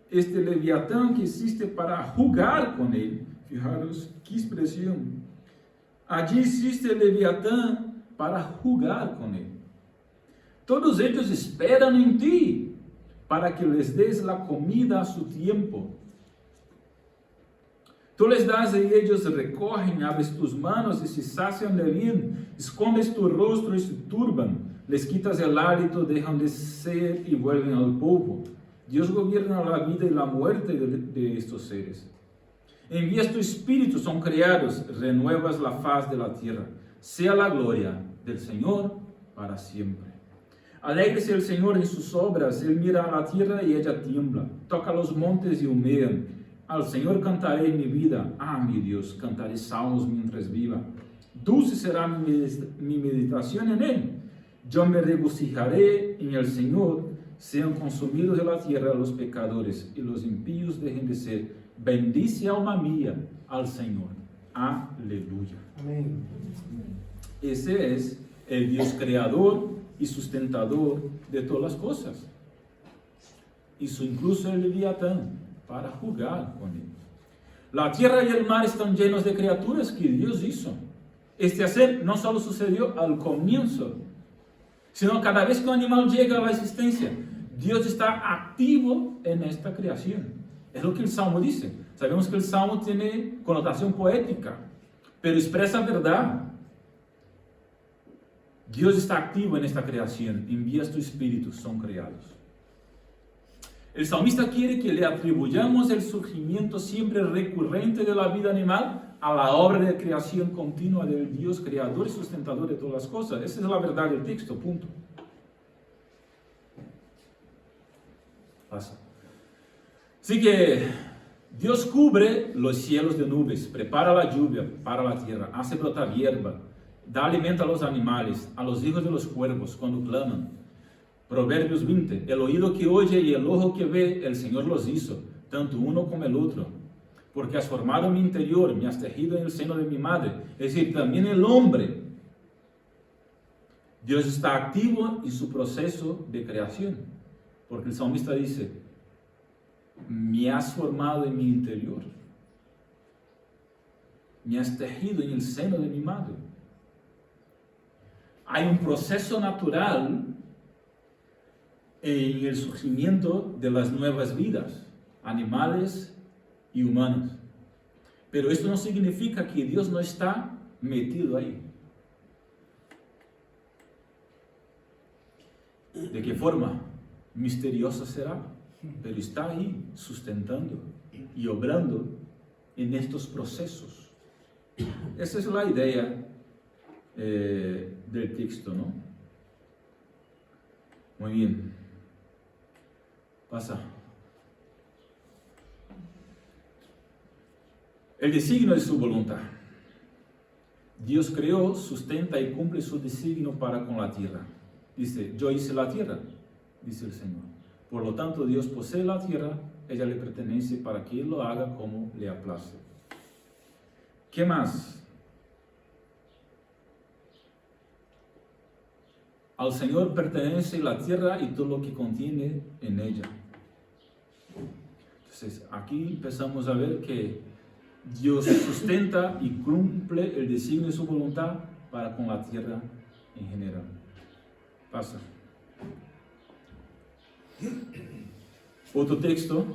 este leviatán que existe para jugar con él. Fijaros qué expresión. Allí existe el leviatán para jugar con él. Todos ellos esperan en ti para que les des la comida a su tiempo. Tú les das y ellos recogen, abres tus manos y se sacian de bien, escondes tu rostro y se turban, les quitas el hálito, dejan de ser y vuelven al polvo. Dios gobierna la vida y la muerte de estos seres. Envías tu espíritu, son creados, renuevas la faz de la tierra. Sea la gloria del Señor para siempre. Alégrese el Señor en sus obras, Él mira a la tierra y ella tiembla. Toca los montes y humean. Al Señor cantaré mi vida, mi Dios, cantaré salmos mientras viva. Dulce será mi meditación en Él. Yo me regocijaré en el Señor. Sean consumidos de la tierra los pecadores y los impíos dejen de ser. Bendice alma mía al Señor. Aleluya. Amén. Ese es el Dios creador y sustentador de todas las cosas. Hizo incluso el leviatán para jugar con él. La tierra y el mar están llenos de criaturas que Dios hizo. Este hacer no solo sucedió al comienzo, sino cada vez que un animal llega a la existencia, Dios está activo en esta creación. Es lo que el Salmo dice. Sabemos que el Salmo tiene connotación poética, pero expresa verdad. Dios está activo en esta creación. Envías tu espíritu, son creados. El salmista quiere que le atribuyamos el surgimiento siempre recurrente de la vida animal a la obra de creación continua del Dios creador y sustentador de todas las cosas. Esa es la verdad del texto, punto. Pasa. Así que Dios cubre los cielos de nubes, prepara la lluvia para la tierra, hace brotar hierba, da alimento a los animales, a los hijos de los cuervos cuando claman. Proverbios 20, el oído que oye y el ojo que ve, el Señor los hizo, tanto uno como el otro. Porque has formado mi interior, me has tejido en el seno de mi madre. Es decir, también el hombre, Dios está activo en su proceso de creación. Porque el salmista dice, me has formado en mi interior. Me has tejido en el seno de mi madre. Hay un proceso natural en el surgimiento de las nuevas vidas, animales y humanas. Pero esto no significa que Dios no está metido ahí. ¿De qué forma? Misteriosa será, pero está ahí sustentando y obrando en estos procesos. Esa es la idea del texto, ¿no? Muy bien. Pasa. El designio de su voluntad. Dios creó, sustenta y cumple su designio para con la tierra. Dice, yo hice la tierra, dice el Señor. Por lo tanto, Dios posee la tierra, ella le pertenece para que Él lo haga como le aplace. ¿Qué más? Al Señor pertenece la tierra y todo lo que contiene en ella. Entonces, aquí empezamos a ver que Dios sustenta y cumple el designio de su voluntad para con la tierra en general. Pasa. Otro texto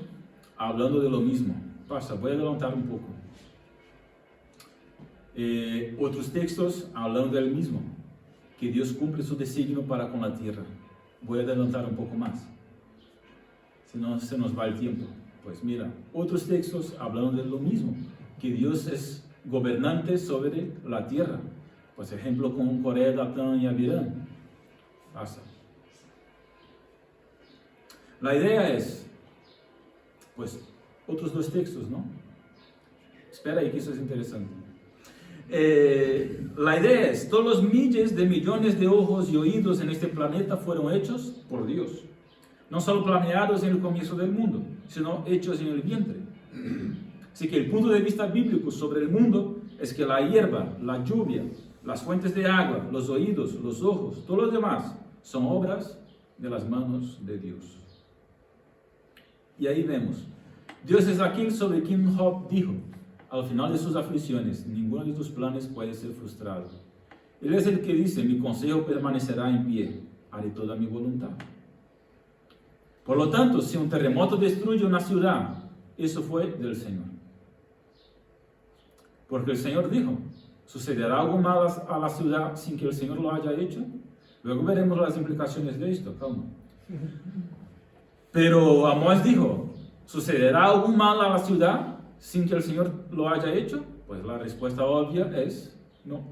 hablando de lo mismo. Pasa, voy a adelantar un poco. Otros textos hablando del mismo, que Dios cumple su designio para con la tierra. Voy a adelantar un poco más, si no se nos va el tiempo. Pues mira, otros textos hablando de lo mismo, que Dios es gobernante sobre la tierra. Pues ejemplo con Corea, Datán y Abirán. Pasa. La idea es, pues, otros dos textos, ¿no? Espera ahí que eso es interesante. La idea es, todos los miles de millones de ojos y oídos en este planeta fueron hechos por Dios. No solo planeados en el comienzo del mundo, sino hechos en el vientre. Así que el punto de vista bíblico sobre el mundo es que la hierba, la lluvia, las fuentes de agua, los oídos, los ojos, todo lo demás son obras de las manos de Dios. Y ahí vemos, Dios es aquel sobre quien Job dijo, al final de sus aflicciones, ninguno de tus planes puede ser frustrado. Él es el que dice, mi consejo permanecerá en pie, haré toda mi voluntad. Por lo tanto, si un terremoto destruye una ciudad, eso fue del Señor. Porque el Señor dijo, ¿sucederá algo malo a la ciudad sin que el Señor lo haya hecho? Luego veremos las implicaciones de esto, calma. Pero Amós dijo, ¿sucederá algo mal a la ciudad sin que el Señor lo haya hecho? Pues la respuesta obvia es no.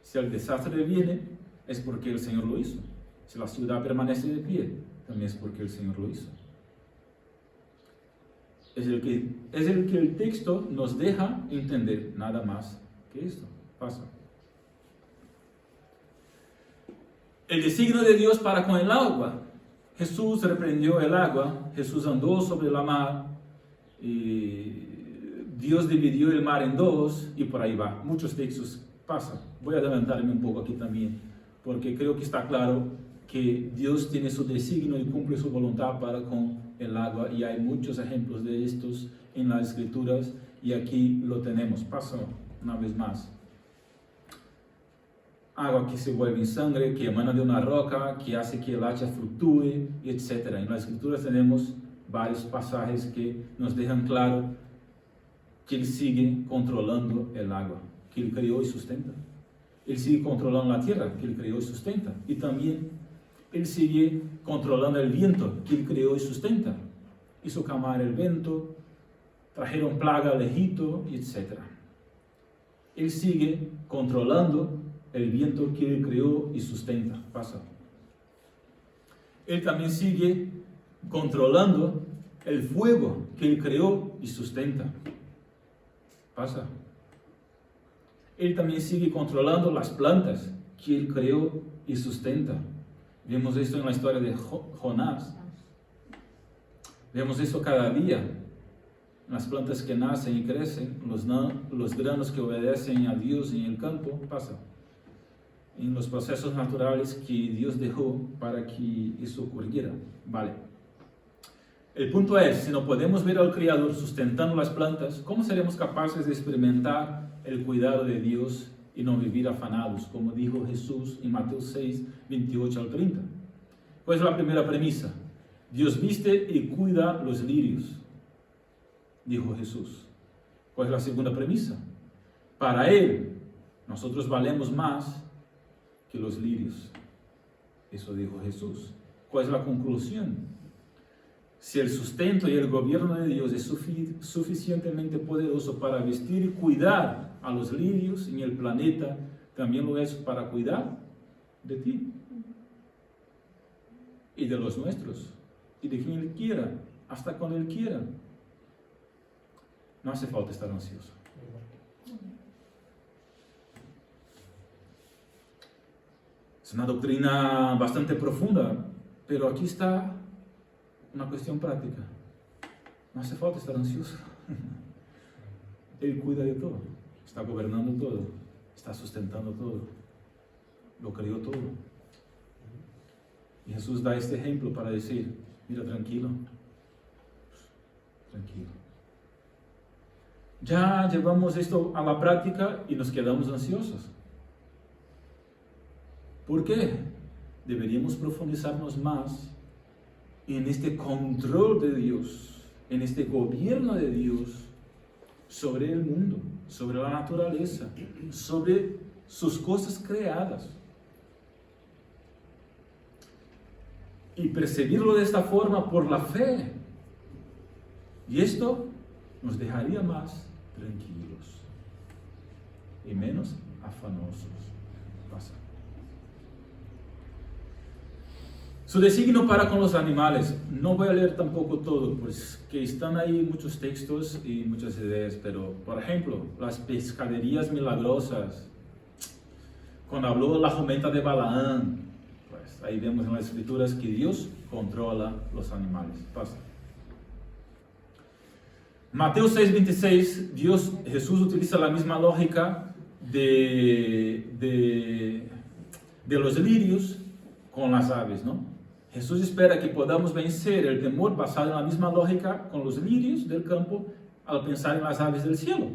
Si el desastre viene, es porque el Señor lo hizo. Si la ciudad permanece de pie, también es porque el Señor lo hizo. Es el que el texto nos deja entender, nada más que esto. Pasa. El designio de Dios para con el agua. Jesús reprendió el agua, Jesús andó sobre la mar, y Dios dividió el mar en dos, y por ahí va. Muchos textos pasan. Voy a adelantarme un poco aquí también, porque creo que está claro que Dios tiene su designio y cumple su voluntad para con el agua, y hay muchos ejemplos de estos en las Escrituras, y aquí lo tenemos. Pasa una vez más. Agua que se vuelve en sangre, que emana de una roca, que hace que el hacha fluctúe, etc. En las Escrituras tenemos varios pasajes que nos dejan claro que Él sigue controlando el agua, que Él creó y sustenta. Él sigue controlando la tierra, que Él creó y sustenta. Y también Él sigue controlando el viento, que Él creó y sustenta. Hizo calmar el viento, trajeron plaga al Egipto, etc. Él sigue controlando el viento que Él creó y sustenta. Pasa. Él también sigue controlando el fuego que Él creó y sustenta. Pasa. Él también sigue controlando las plantas que Él creó y sustenta. Vemos esto en la historia de Jonás. Vemos esto cada día. Las plantas que nacen y crecen, los granos que obedecen a Dios en el campo, pasa. En los procesos naturales que Dios dejó para que eso ocurriera. Vale. El punto es, si no podemos ver al Creador sustentando las plantas, ¿cómo seremos capaces de experimentar el cuidado de Dios y no vivir afanados, como dijo Jesús en Mateo 6, 28 al 30? ¿Cuál es la primera premisa? Dios viste y cuida los lirios, dijo Jesús. ¿Cuál es la segunda premisa? Para Él, nosotros valemos más que los lirios. Eso dijo Jesús. ¿Cuál es la conclusión? Si el sustento y el gobierno de Dios es suficientemente poderoso para vestir y cuidar a los lirios en el planeta, también lo es para cuidar de ti y de los nuestros y de quien Él quiera, hasta cuando Él quiera. No hace falta estar ansioso. Es una doctrina bastante profunda, pero aquí está una cuestión práctica. No hace falta estar ansioso. Él cuida de todo, está gobernando todo, está sustentando todo, lo creó todo. Y Jesús da este ejemplo para decir, mira, tranquilo, tranquilo. Ya llevamos esto a la práctica y nos quedamos ansiosos. ¿Por qué? Deberíamos profundizarnos más en este control de Dios, en este gobierno de Dios sobre el mundo, sobre la naturaleza, sobre sus cosas creadas. Y percibirlo de esta forma por la fe. Y esto nos dejaría más tranquilos y menos afanosos. Pasa. Su designio para con los animales. No voy a leer tampoco todo, pues que están ahí muchos textos y muchas ideas, pero por ejemplo, las pescaderías milagrosas. Cuando habló la jumenta de Balaán, pues ahí vemos en las escrituras que Dios controla los animales. Pasa. Mateo 6:26, Jesús utiliza la misma lógica de los lirios con las aves, ¿no? Jesús espera que podamos vencer el temor basado en la misma lógica con los lirios del campo al pensar en las aves del cielo.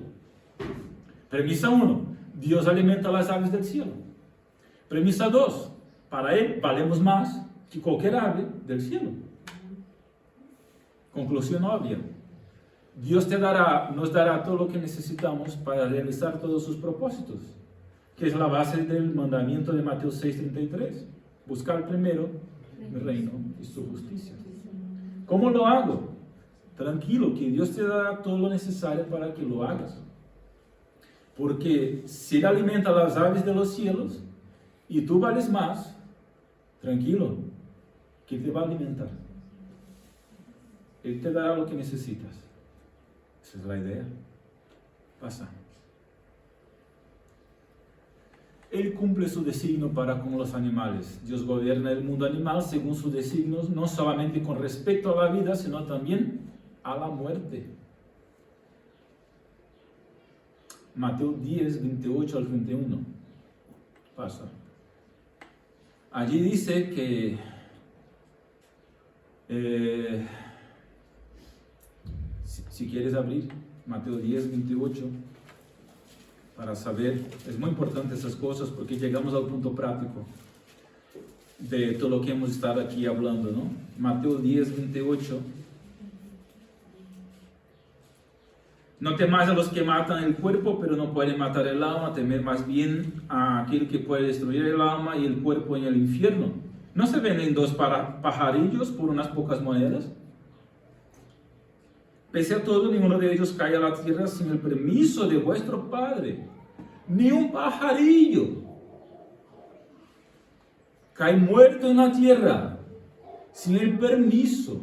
Premisa 1, Dios alimenta las aves del cielo. Premisa 2, para Él valemos más que cualquier ave del cielo. Conclusión obvia. Dios nos dará todo lo que necesitamos para realizar todos sus propósitos, que es la base del mandamiento de Mateo 6:33. Buscar primero el reino y su justicia. ¿Cómo lo hago? Tranquilo, que Dios te dará todo lo necesario para que lo hagas. Porque si Él alimenta las aves de los cielos y tú vales más, tranquilo, que te va a alimentar. Él te dará lo que necesitas. Esa es la idea. Pasa. Él cumple su designio para con los animales. Dios gobierna el mundo animal según sus designios, no solamente con respecto a la vida, sino también a la muerte. Mateo 10, 28 al 31. Pasa. Allí dice que si quieres abrir Mateo 10, 28, para saber, es muy importante esas cosas porque llegamos al punto práctico de todo lo que hemos estado aquí hablando, ¿no? Mateo 10, 28. No temáis a los que matan el cuerpo, pero no pueden matar el alma, temed más bien a aquel que puede destruir el alma y el cuerpo en el infierno. ¿No se venden dos pajarillos por unas pocas monedas? Pese a todo, ninguno de ellos cae a la tierra sin el permiso de vuestro Padre. Ni un pajarillo cae muerto en la tierra sin el permiso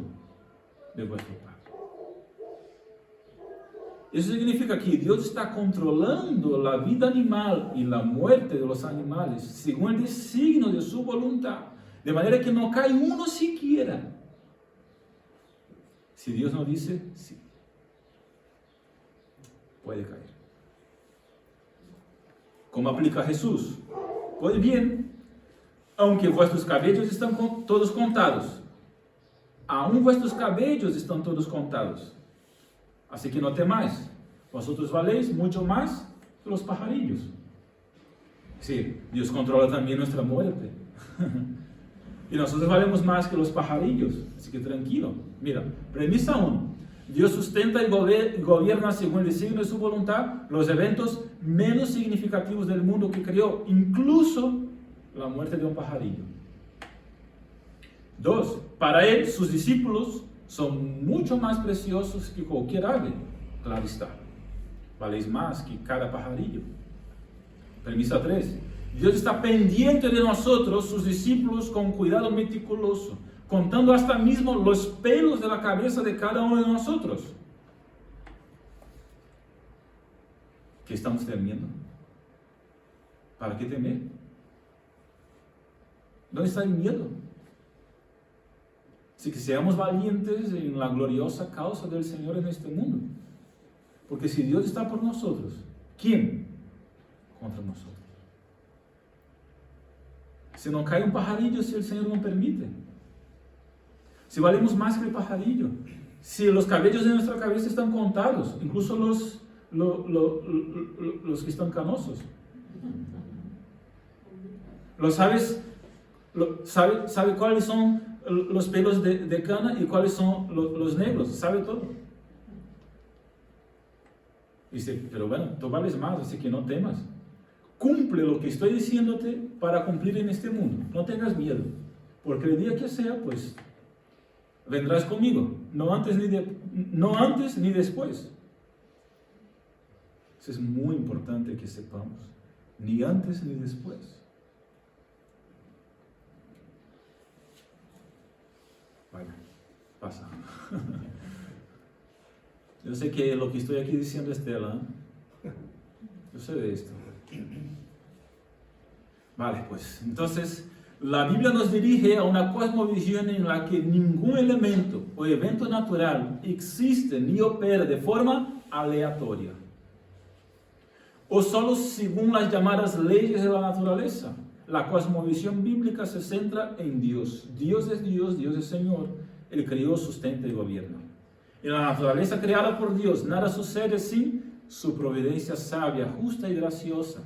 de vuestro Padre. Eso significa que Dios está controlando la vida animal y la muerte de los animales según el designio de su voluntad. De manera que no cae uno siquiera. Si Dios no dice, sí, puede caer. ¿Cómo aplica Jesús? Pues bien, aunque vuestros cabellos están todos contados, aún vuestros cabellos están todos contados. Así que no temáis, vosotros valéis mucho más que los pajarillos. Sí, Dios controla también nuestra muerte. Y nosotros valemos más que los pajarillos, así que tranquilo. Mira, premisa 1. Dios sustenta y gobierna según el designio de su voluntad los eventos menos significativos del mundo que creó, incluso la muerte de un pajarillo. 2. Para Él, sus discípulos son mucho más preciosos que cualquier ave. Claro está. Valéis más que cada pajarillo. Premisa 3. Dios está pendiente de nosotros, sus discípulos, con cuidado meticuloso, contando hasta mismo los pelos de la cabeza de cada uno de nosotros. ¿Qué estamos temiendo? ¿Para qué temer? ¿Dónde está el miedo? Así que seamos valientes en la gloriosa causa del Señor en este mundo. Porque si Dios está por nosotros, ¿quién contra nosotros? Si no cae un pajarillo, si el Señor no permite. Si valemos más que el pajarillo. Si los cabellos de nuestra cabeza están contados, incluso los que están canosos. ¿Sabe cuáles son los pelos de cana y cuáles son los negros? Sabe todo. Dice, pero bueno, tú vales más, así que no temas. Cumple lo que estoy diciéndote para cumplir en este mundo. No tengas miedo, porque el día que sea, pues, vendrás conmigo. No antes ni después. Eso es muy importante que sepamos. Ni antes ni después. Vaya, pasa. Yo sé que lo que estoy aquí diciendo es tela. Yo sé de esto. Vale, pues, entonces, la Biblia nos dirige a una cosmovisión en la que ningún elemento o evento natural existe ni opera de forma aleatoria, o solo según las llamadas leyes de la naturaleza. La cosmovisión bíblica se centra en Dios. Dios es Dios, Dios es Señor. Él creó, sustenta y gobierna. En la naturaleza creada por Dios, nada sucede sin su providencia sabia, justa y graciosa,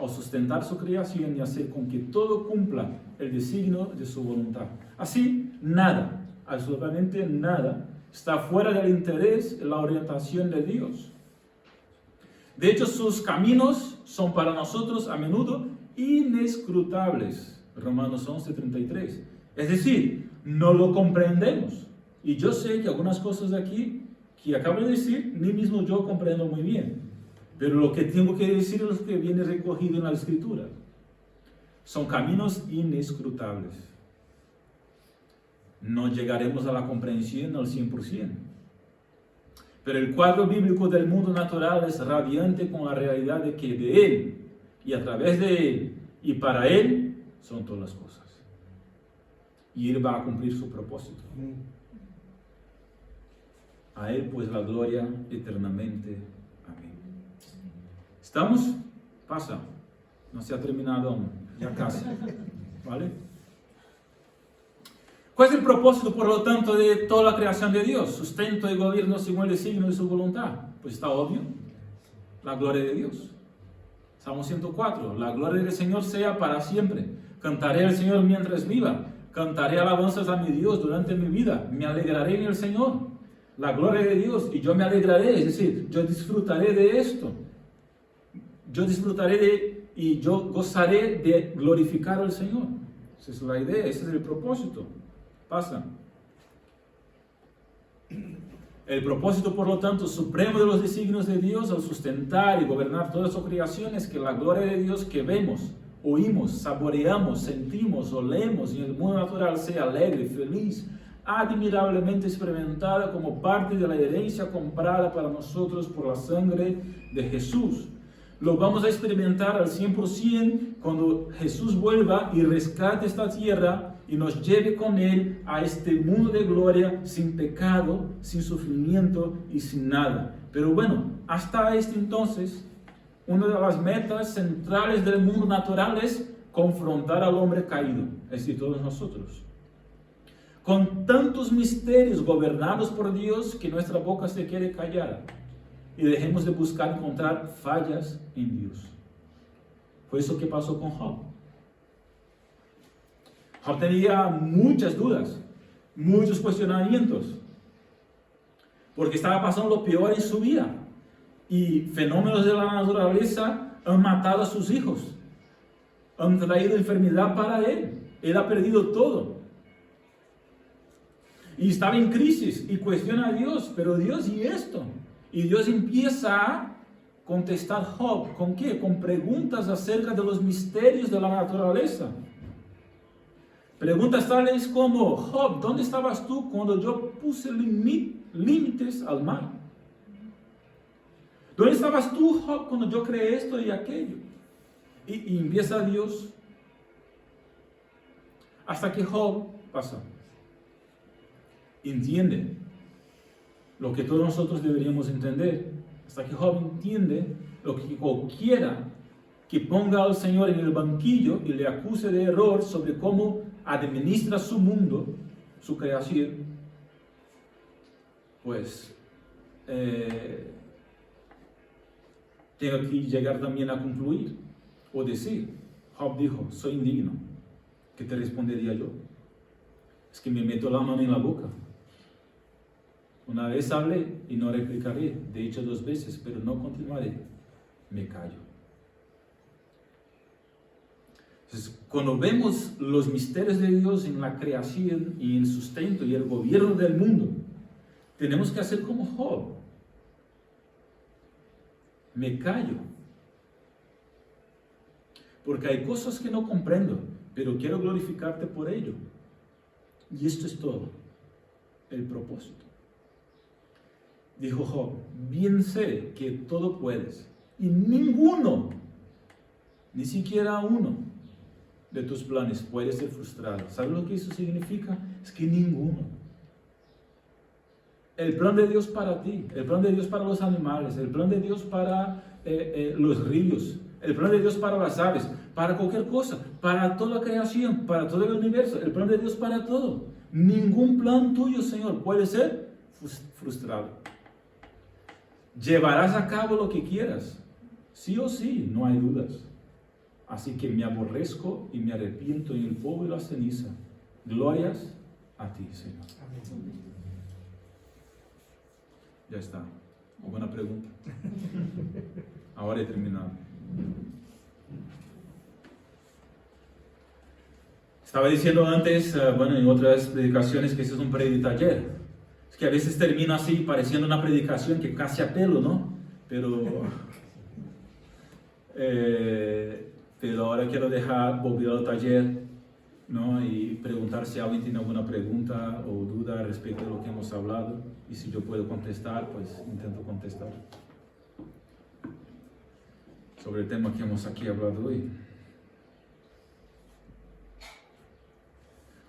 al sustentar su creación y hacer con que todo cumpla el designio de su voluntad. Así, nada, absolutamente nada, está fuera del interés y la orientación de Dios. De hecho, sus caminos son para nosotros a menudo inescrutables. Romanos 11:33. Es decir, no lo comprendemos. Y yo sé que algunas cosas de aquí que acabo de decir, ni mismo yo comprendo muy bien. Pero lo que tengo que decir es lo que viene recogido en la Escritura. Son caminos inescrutables. No llegaremos a la comprensión al 100%. Pero el cuadro bíblico del mundo natural es radiante con la realidad de que de Él, y a través de Él, y para Él, son todas las cosas. Y Él va a cumplir su propósito. A Él pues la gloria eternamente. Amén. ¿Estamos? Pasa. No se ha terminado aún. Ya casi. ¿Vale? ¿Cuál es el propósito, por lo tanto, de toda la creación de Dios? Sustento y gobierno según el designio de su voluntad. Pues está obvio. La gloria de Dios. Salmo 104. La gloria del Señor sea para siempre. Cantaré al Señor mientras viva. Cantaré alabanzas a mi Dios durante mi vida. Me alegraré en el Señor. La gloria de Dios. Y yo me alegraré. Es decir, yo disfrutaré de esto. Yo disfrutaré y yo gozaré de glorificar al Señor. Esa es la idea. Ese es el propósito. Pasa. El propósito, por lo tanto, supremo de los designios de Dios al sustentar y gobernar toda su creación es que la gloria de Dios que vemos, oímos, saboreamos, sentimos, olemos en el mundo natural sea alegre, feliz, admirablemente experimentada como parte de la herencia comprada para nosotros por la sangre de Jesús. lo vamos a experimentar al 100% cuando Jesús vuelva y rescate esta tierra y nos lleve con Él a este mundo de gloria sin pecado, sin sufrimiento y sin nada. Pero bueno, hasta este entonces, una de las metas centrales del mundo natural es confrontar al hombre caído, es decir, todos nosotros. Con tantos misterios gobernados por Dios que nuestra boca se quede callada y dejemos de buscar encontrar fallas en Dios. Fue eso que pasó con Job. Job tenía muchas dudas, muchos cuestionamientos, porque estaba pasando lo peor en su vida y fenómenos de la naturaleza han matado a sus hijos, han traído enfermedad para él, él ha perdido todo. Y estaba en crisis y cuestiona a Dios, pero Dios, ¿y esto? Y Dios empieza a contestar Job, ¿con qué? Con preguntas acerca de los misterios de la naturaleza. Preguntas tales como, Job, ¿dónde estabas tú cuando yo puse límites al mar? ¿Dónde estabas tú, Job, cuando yo creé esto y aquello? Y empieza Dios, hasta que Job pasa. Entiende lo que todos nosotros deberíamos entender, hasta que Job entiende lo que cualquiera que ponga al Señor en el banquillo y le acuse de error sobre cómo administra su mundo, su creación, pues tenga que llegar también a concluir o decir, Job dijo, soy indigno, ¿qué te respondería yo? Es que me meto la mano en la boca. Una vez hablé y no replicaré, de hecho 2 veces, pero no continuaré, me callo. Entonces, cuando vemos los misterios de Dios en la creación y el sustento y el gobierno del mundo, tenemos que hacer como Job. Me callo. Porque hay cosas que no comprendo, pero quiero glorificarte por ello. Y esto es todo, el propósito. Dijo Job, bien sé que todo puedes, y ninguno, ni siquiera uno, de tus planes puede ser frustrado. ¿Sabes lo que eso significa? Es que ninguno. El plan de Dios para ti, el plan de Dios para los animales, el plan de Dios para los ríos, el plan de Dios para las aves, para cualquier cosa, para toda la creación, para todo el universo, el plan de Dios para todo. Ningún plan tuyo, Señor, puede ser frustrado. Llevarás a cabo lo que quieras, sí o sí, no hay dudas. Así que me aborrezco y me arrepiento en el polvo y la ceniza. Glorias a ti, Señor. Ya está. ¿Alguna pregunta? Ahora he terminado. Estaba diciendo antes, en otras predicaciones, que eso es un preditaller. Es que a veces termina así, pareciendo una predicación que casi apelo, ¿no? Pero ahora quiero volver al taller, ¿no? Y preguntar si alguien tiene alguna pregunta o duda respecto de lo que hemos hablado. Y si yo puedo contestar, pues intento contestar sobre el tema que hemos aquí hablado hoy.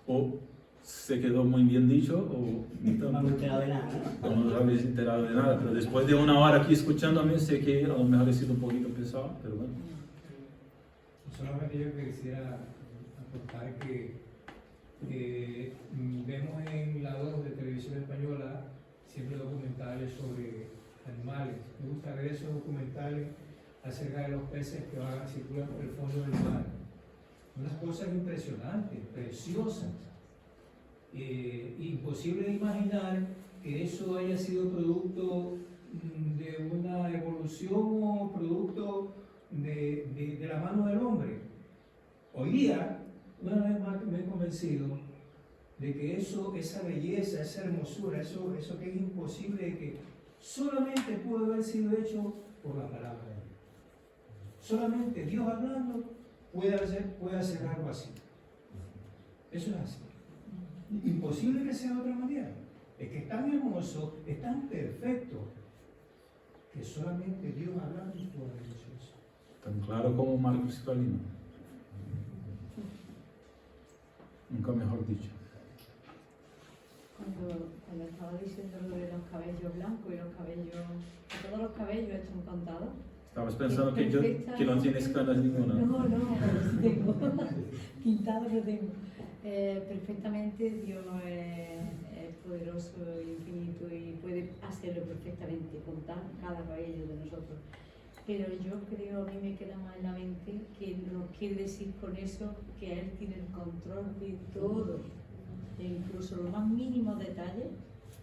O se quedó muy bien dicho, o ni tanto. No me he enterado de nada, ¿no? No os habéis enterado de nada, pero después de 1 hora aquí escuchándome, sé que a lo mejor he sido un poquito pesado, pero bueno. Solamente yo quisiera aportar que vemos en la 2 de Televisión Española siempre documentales sobre animales. Me gusta ver esos documentales acerca de los peces que circulan por el fondo del mar. Unas cosas impresionantes, preciosas. Imposible de imaginar que eso haya sido producto de una evolución o producto de la mano del hombre. Hoy día, una vez más me he convencido de que esa belleza, esa hermosura, eso que es imposible, de que solamente pudo haber sido hecho por la palabra de Dios. Solamente Dios hablando puede hacer algo así. Eso es así. Imposible que sea de otra manera. Es que es tan hermoso, es tan perfecto, que solamente Dios hablando puede haber hecho eso. Tan claro como un mar cristalino. Nunca mejor dicho. Cuando estaba diciendo lo de los cabellos blancos y los cabellos, que todos los cabellos están contados. Estabas pensando que no tienes canas ninguna. No, sí tengo. Pintado no tengo. Perfectamente Dios es poderoso, infinito y puede hacerlo perfectamente, contar cada cabello de nosotros. Pero yo creo, a mí me queda más en la mente que nos quiere decir con eso que Él tiene el control de todo, e incluso los más mínimos detalles,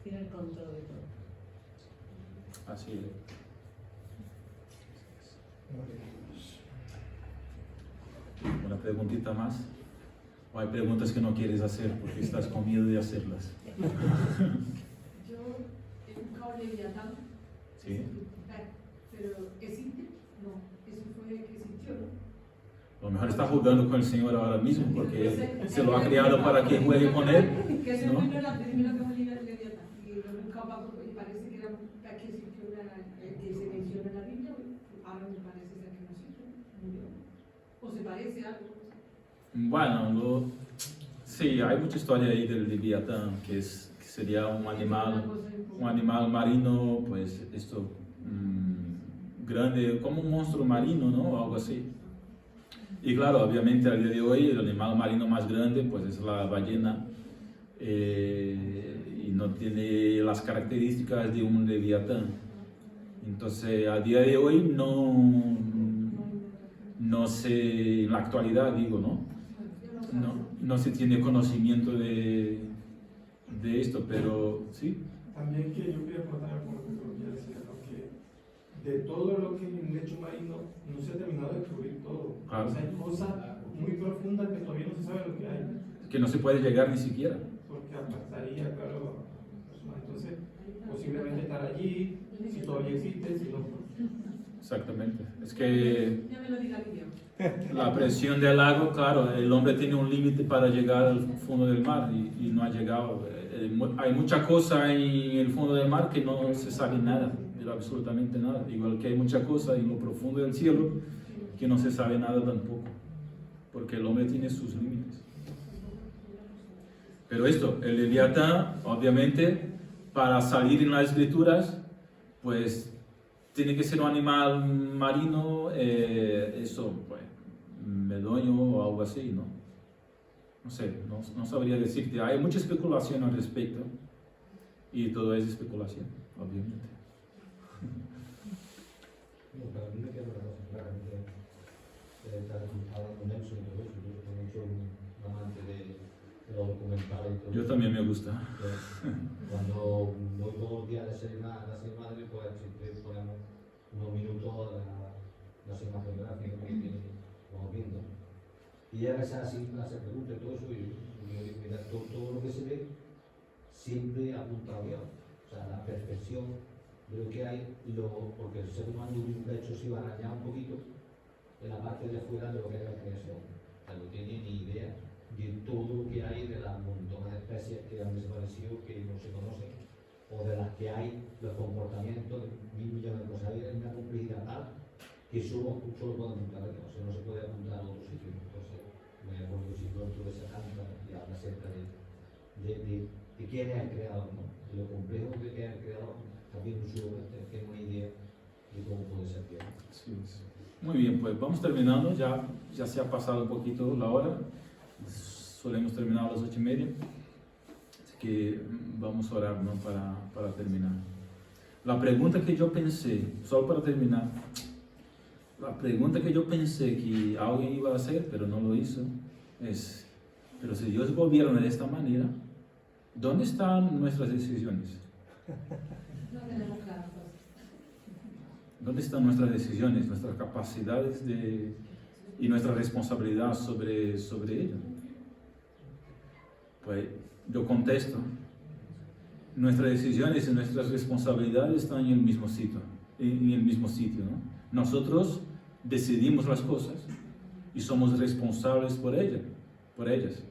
tiene el control de todo. Así es. Una preguntita más. ¿O hay preguntas que no quieres hacer porque estás con miedo de hacerlas? Yo he buscado Leviatán, Sí. pero ¿existe? No, eso fue que existió, ¿no? A lo mejor está jugando con el Señor ahora mismo porque se lo ha creado para que juegue con Él. Que ese ¿no? fue la primera que me leí Leviatán y lo he buscado y parece que era que existió que se menciona en la Biblia, ahora me parece ser que no existe, murió. O se parece a algo. Bueno, sí, hay mucha historia ahí del Leviatán, que sería un animal marino, pues esto, grande, como un monstruo marino, ¿no? O algo así. Y claro, obviamente al día de hoy el animal marino más grande pues es la ballena y no tiene las características de un Leviatán. Entonces, a día de hoy no se, en la actualidad digo, no se tiene conocimiento de esto, pero sí. También que yo quería aportar algo que decía, ¿no? Que de todo lo que en el lecho marino no se ha terminado de descubrir todo. Claro. O sea, hay cosas muy profundas que todavía no se sabe lo que hay. Que no se puede llegar ni siquiera. Porque aplastaría, claro, a personas. Entonces, posiblemente estar allí, si todavía existe, si no, pues. Exactamente. Es que Ya me lo diga Lidia. la presión del lago, claro, el hombre tiene un límite para llegar al fondo del mar y no ha llegado. Hay mucha cosa en el fondo del mar que no se sabe nada, pero absolutamente nada. Igual que hay mucha cosa en lo profundo del cielo que no se sabe nada tampoco, porque el hombre tiene sus límites. Pero esto, el Leviatán, obviamente, para salir en las escrituras, pues tiene que ser un animal marino, eso, pues, medoño o algo así, ¿no? No sé, no sabría decirte. Hay mucha especulación al respecto y todo es especulación, obviamente. No, pero a mí me queda una cosa clara, que está hablando con Nelson y todo eso. Yo soy mucho un amante de los documentales y todo Yo eso. también me gusta. Cuando voy todos los días a la serie madre, pues siempre ponemos unos minutos de la cinematográfica que vamos viendo. Y ella me hace preguntas y todo eso, y mira, todo lo que se ve siempre apunta a Dios. O sea, la perfección de lo que hay, porque el ser humano de hecho se iba a arañar un poquito en la parte de afuera de lo que es la creación. O sea, no tiene ni idea de todo lo que hay de las montones de especies que han desaparecido, que no se conocen, o de las que hay, los comportamientos de 1.000 millones de cosas. Hay una complejidad tal que solo podemos apuntar a Dios, o sea, no se puede apuntar a otro sitio. Entonces, me acuerdo que si pronto esa canta y habla acerca de quién es el creador, ¿no? De lo complejo que es el creador, también su obra, tiene una idea de cómo puede ser creado. Sí, sí. Muy bien, pues vamos terminando, ya se ha pasado un poquito la hora, solemos terminar a las 8:30, así que vamos a orar, ¿no? para terminar. La pregunta que yo pensé, solo para terminar, la pregunta que yo pensé que alguien iba a hacer, pero no lo hizo, es, pero si Dios gobierna de esta manera, ¿dónde están nuestras decisiones? No tenemos claro. ¿Dónde están nuestras decisiones, nuestras capacidades y nuestra responsabilidad sobre ello? Pues yo contesto, nuestras decisiones y nuestras responsabilidades están en el mismo sitio, ¿no? Nosotros decidimos las cosas y somos responsables por ellas.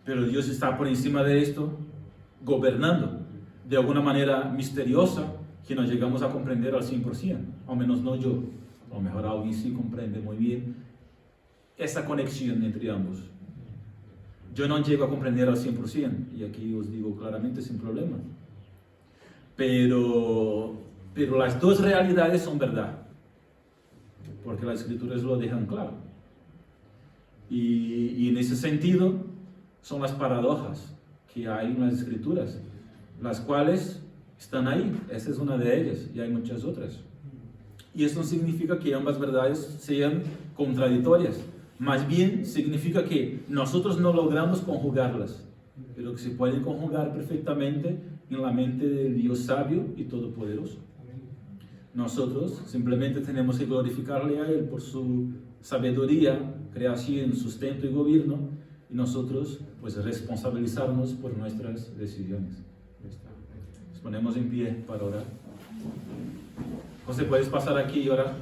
Pero Dios está por encima de esto, gobernando de alguna manera misteriosa que no llegamos a comprender al 100%, al menos no yo, a lo mejor alguien sí comprende muy bien esa conexión entre ambos. Yo no llego a comprender al 100%, y aquí os digo claramente sin problema. Pero las dos realidades son verdad, porque las escrituras lo dejan claro. Y en ese sentido son las paradojas que hay en las escrituras, las cuales están ahí. Esa es una de ellas, y hay muchas otras. Y eso no significa que ambas verdades sean contradictorias. Más bien significa que nosotros no logramos conjugarlas, pero que se pueden conjugar perfectamente en la mente del Dios sabio y todopoderoso. Nosotros simplemente tenemos que glorificarle a Él por su sabiduría, creación, sustento y gobierno, y nosotros pues responsabilizarnos por nuestras decisiones. Nos ponemos en pie para orar. José, ¿puedes pasar aquí y orar?